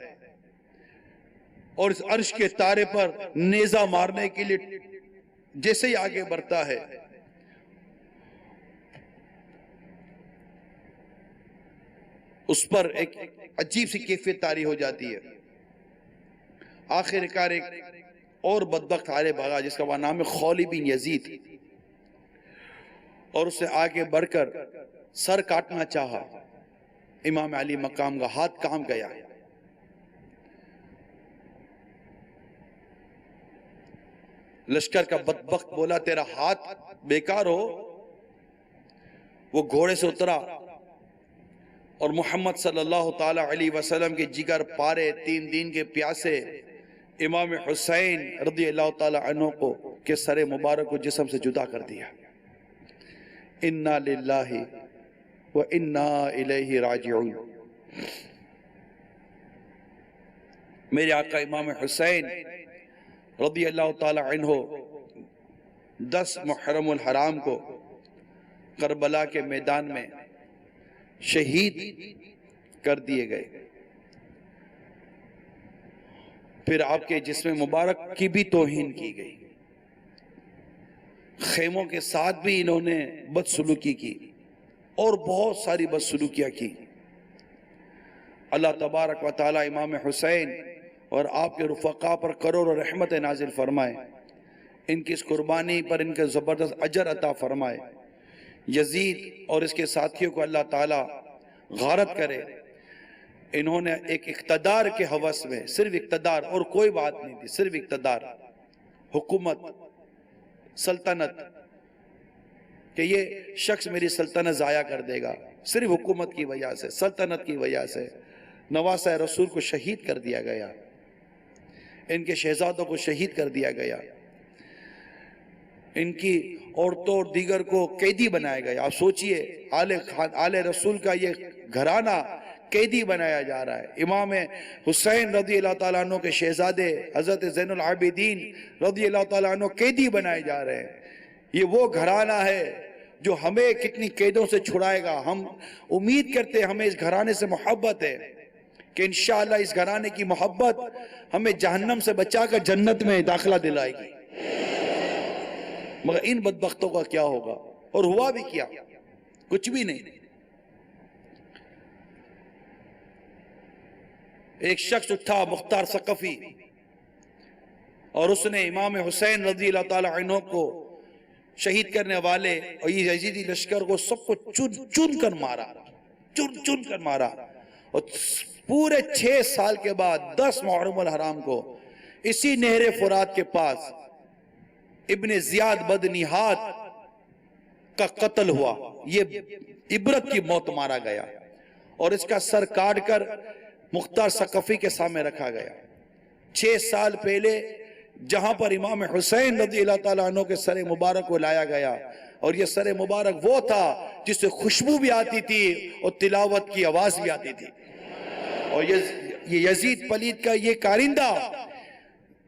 [SPEAKER 2] اور اس عرش کے تارے پر نیزہ مارنے کے لیے جیسے ہی آگے بڑھتا ہے اس پر ایک عجیب سی کیفیت طاری ہو جاتی ہے۔ آخر کار ایک اور بدبخت آگے بھاگا جس کا نام ہے خولی بن یزید، اور اس سے آگے بڑھ کر سر کاٹنا چاہا، امام علی مقام کا ہاتھ کام گیا، لشکر کا بدبخت بولا تیرا ہاتھ بیکار ہو، وہ گھوڑے سے اترا اور محمد صلی اللہ تعالی علیہ وسلم کے جگر پارے 3 دن کے پیاسے امام حسین رضی اللہ تعالی عنہ کو کے سر مبارک کو جسم سے جدا کر دیا۔ انا للہ و انا الیہ راجعون۔ میرے آقا امام حسین رضی اللہ تعالی عنہ 10 محرم الحرام کو کربلا کے میدان میں شہید کر دیے گئے۔ پھر آپ کے جسم مبارک کی بھی توہین کی گئی، خیموں کے ساتھ بھی انہوں نے بدسلوکی کی اور بہت ساری بدسلوکیاں کی۔ اللہ تبارک و تعالی امام حسین اور آپ کے رفقا پر کروڑ رحمت نازل فرمائے، ان کی اس قربانی پر ان کے زبردست اجر عطا فرمائے۔ یزید اور اس کے ساتھیوں کو اللہ تعالی غارت کرے۔ انہوں نے ایک اقتدار کے ہوس میں، صرف اقتدار اور کوئی بات نہیں تھی، صرف اقتدار، حکومت، سلطنت، کہ یہ شخص میری سلطنت ضائع کر دے گا، صرف حکومت کی وجہ سے، سلطنت کی وجہ سے نواسہ رسول کو شہید کر دیا گیا، ان کے شہزادوں کو شہید کر دیا گیا، ان کی عورتوں اور دیگر کو قیدی بنایا گیا۔ آپ سوچئے آل رسول کا یہ گھرانہ قیدی بنایا جا رہا ہے۔ امام حسین رضی اللہ تعالیٰ عنہ کے شہزادے حضرت زین العابدین رضی اللہ تعالیٰ عنہ قیدی بنائے جا رہے ہیں۔ یہ وہ گھرانہ ہے جو ہمیں کتنی قیدوں سے چھڑائے گا۔ ہم امید کرتے ہیں، ہمیں اس گھرانے سے محبت ہے کہ انشاءاللہ اس گھرانے کی محبت ہمیں جہنم سے بچا کر جنت میں داخلہ دلائے گی۔ مگر ان بدبختوں کا کیا ہوگا؟ اور ہوا بھی کیا؟ کچھ بھی نہیں۔ ایک شخص اٹھا مختار ثقفی، اور اس نے امام حسین رضی اللہ تعالی عنہ کو شہید کرنے والے اور یہ یزیدی لشکر کو سب کو چن کر مارا، اور پورے 6 سال کے بعد 10 محرم الحرام کو اسی نہر فرات کے پاس ابن زیاد بدنیہات کا قتل ہوا۔ یہ عبرت کی موت مارا گیا اور اس کا سر کاٹ کر مختار ثقفی کے سامنے رکھا گیا۔ 6 سال پہلے جہاں پر امام حسین رضی اللہ تعالیٰ عنہ کے سر مبارک کو لایا گیا، اور یہ سر مبارک وہ تھا جس سے خوشبو بھی آتی تھی اور تلاوت کی آواز بھی آتی تھی، اور یہ یزید پلید کا یہ کارندہ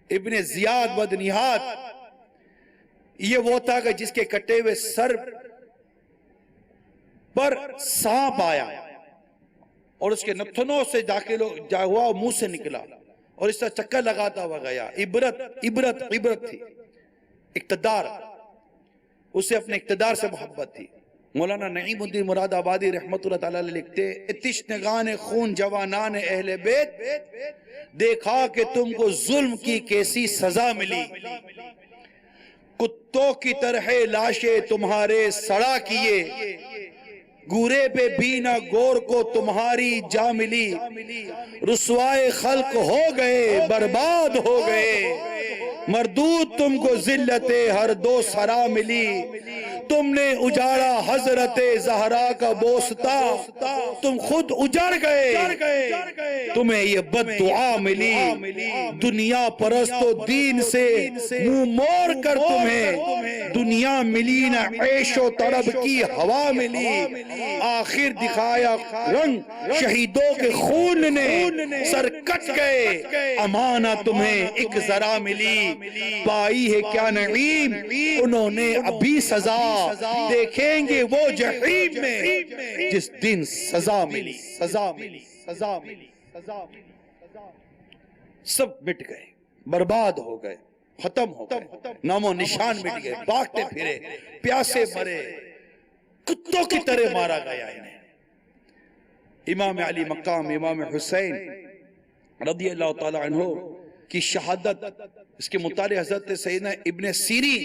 [SPEAKER 2] ابن زیاد بدنیہات یہ وہ تھا کہ جس کے کٹے ہوئے سر پر سانپ آیا اور اس کے نتھنوں سے داخل ہوا اور منہ سے نکلا اور اس طرح چکر لگاتا ہوا گیا۔ عبرت تھی، اقتدار، اسے اپنے اقتدار سے محبت تھی۔ مولانا نعیم الدین مراد آبادی رحمت اللہ تعالیٰ لکھتے، تشنگان خون جوانان اہل بیت، دیکھا کہ تم کو ظلم کی کیسی سزا ملی، کتوں کی طرح لاشیں تمہارے سڑا کیے، گورے پہ بھی نہ گور کو تمہاری جا ملی، رسوائے خلق ہو گئے برباد ہو گئے، مردود تم کو ذلت ہر دو سرا ملی، تم نے اجاڑا حضرت زہرا کا بوستا، تم خود اجڑ گئے، تمہیں یہ بد دعا ملی، دنیا پرست و دین سے منہ موڑ کر تمہیں دنیا ملی نہ عیش و طرب کی ہوا ملی، آخر دکھایا رنگ شہیدوں کے خون نے، سر کٹ گئے امانہ تمہیں ایک ذرا ملی، پائی ہے کیا نعیم انہوں نے ابھی سزا، دیکھیں گے وہ جحیم میں جس دن سزا ملی۔ سب مٹ گئے، برباد ہو گئے، ختم ہو گئے، نام و نشان مٹ گئے، بھاگتے پھرے، پیاسے مرے، کتوں کی طرح مارا گیا انہیں۔ امام علی مقام امام حسین رضی اللہ تعالی عنہ کی شہادت، اس کے متعلق حضرت سیدنا ابن سیرین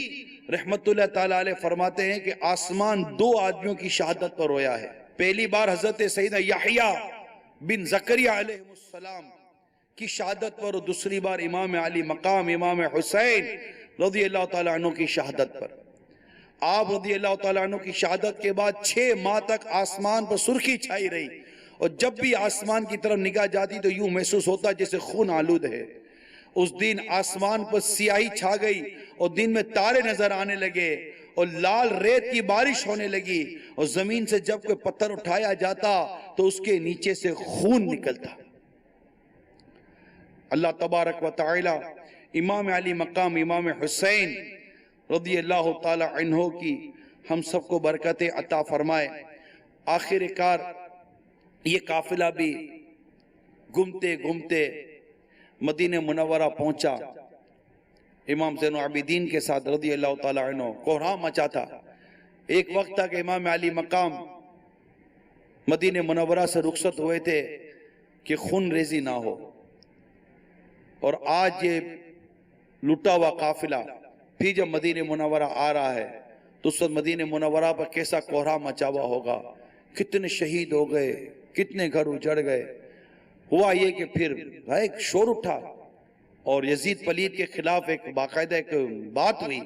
[SPEAKER 2] رحمت اللہ تعالیٰ علیہ فرماتے ہیں کہ آسمان 2 آدمیوں کی شہادت پر رویا ہے۔ پہلی بار حضرت سیدنا یحییٰ بن زکریا علیہ السلام کی شہادت پر، اور دوسری بار امام علی مقام امام حسین رضی اللہ تعالیٰ عنہ کی شہادت پر. آپ رضی اللہ تعالیٰ عنہ کی شہادت کے بعد 6 ماہ تک آسمان پر سرخی چھائی رہی، اور جب بھی آسمان کی طرف نگاہ جاتی تو یوں محسوس ہوتا جیسے خون آلود ہے. اس دن آسمان پر سیاہی چھا گئی، اور دن میں تارے نظر آنے لگے، اور لال ریت کی بارش ہونے لگی، اور زمین سے جب کوئی پتھر اٹھایا جاتا تو اس کے نیچے سے خون نکلتا. اللہ تبارک و تعالی امام علی مقام امام حسین رضی اللہ تعالی عنہ کی ہم سب کو برکتیں عطا فرمائے. آخر کار یہ قافلہ بھی گھومتے گھومتے مدینہ منورہ پہنچا. امام زین العابدین کے ساتھ رضی اللہ تعالی عنہ کوہرام مچا تھا. ایک وقت تک امام علی مقام مدینہ منورہ سے رخصت ہوئے تھے کہ خون ریزی نہ ہو، اور آج یہ لٹا ہوا قافلہ پھر جب مدینہ منورہ آ رہا ہے تو اس وقت مدینہ منورہ پر کیسا کوہرام مچا ہوا ہوگا، کتنے شہید ہو گئے، کتنے گھر اجڑ گئے. ہوا یہ کہ پھر ایک شور اٹھا اور یزید پلید کے خلاف ایک باقاعدہ ایک بات ہوئی.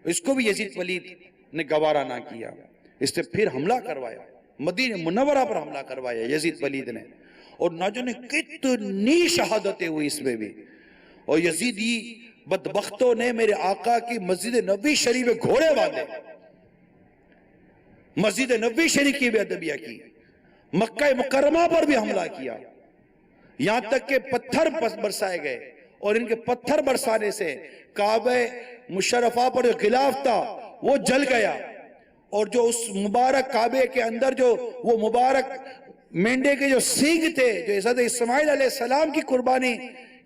[SPEAKER 2] اس کو بھی یزید پلید نے گوارا نہ کیا، اس نے پھر حملہ کروایا، مدینہ منورہ پر حملہ کروایا یزید پلید نے، اور نہ جانے کتنی شہادتیں ہوئی اس میں بھی. اور یزیدی بدبختوں نے میرے آقا کی مسجد نبوی شریف میں گھوڑے باندھے، مسجد نبوی شریف کی بے ادبیہ کی، مکہ مکرمہ پر بھی حملہ کیا، یہاں تک کہ پتھر برسائے گئے، اور ان کے پتھر برسانے سے کعبہ مشرفہ پر جو غلاف تھا وہ جل گیا، اور جو اس مبارک کعبے کے اندر جو وہ مبارک مینڈے کے جو سینگ تھے، جو حضرت اسماعیل علیہ السلام کی قربانی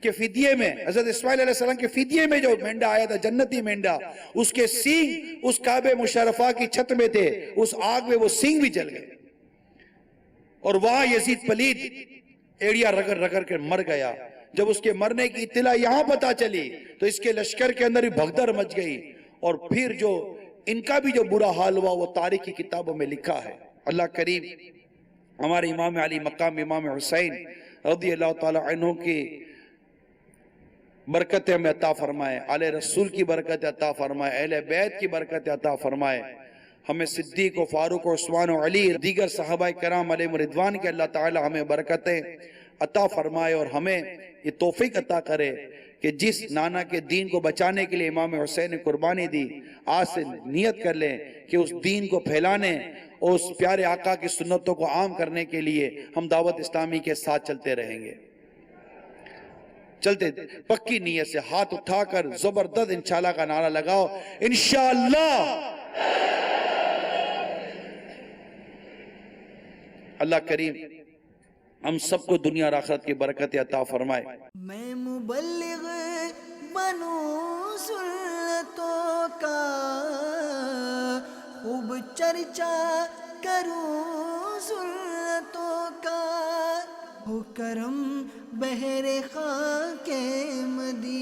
[SPEAKER 2] کے فدیے میں، حضرت اسماعیل علیہ السلام کے فدیے میں جو مینڈا آیا تھا، جنتی مینڈا، اس کے سینگ اس کعبہ مشرفہ کی چھت میں تھے، اس آگ میں وہ سینگ بھی جل گئے. اور وہاں یزید پلید ایڑیا رگڑ رگڑ کے مر گیا. جب اس کے مرنے کی اطلاع یہاں پتا چلی تو اس کے لشکر کے اندر بھی بھگدڑ مچ گئی، اور پھر جو ان کا بھی جو برا حال ہوا وہ تاریخ کی کتابوں میں لکھا ہے. اللہ کریم ہمارے امام علی مقام امام حسین رضی اللہ تعالی عنہ کی برکتیں ہمیں عطا فرمائے، آل رسول کی برکت عطا فرمائے، اہل بیت کی برکت عطا فرمائے. ہمیں صدیق و فاروق و عثمان و علی دیگر صحابہ کرام علیہ رضوان کے اللہ تعالی ہمیں برکتیں عطا فرمائے، اور ہمیں یہ توفیق عطا کرے کہ جس نانا کے دین کو بچانے کے لیے امام حسین نے قربانی دی، آج سے نیت کر لیں کہ اس دین کو پھیلانے اور اس پیارے آقا کی سنتوں کو عام کرنے کے لیے ہم دعوت اسلامی کے ساتھ چلتے رہیں گے. چلتے پکی نیت سے ہاتھ اٹھا کر زبردست انشاءاللہ کا نعرہ لگاؤ. انشاءاللہ. اللہ کریم ہم سب کو دنیا اور آخرت کی برکت عطا فرمائے.
[SPEAKER 3] میں مبلغ بنوں سنتوں کا، خوب چرچا کروں سنتوں کا، ہو کرم بہر خاک مدینہ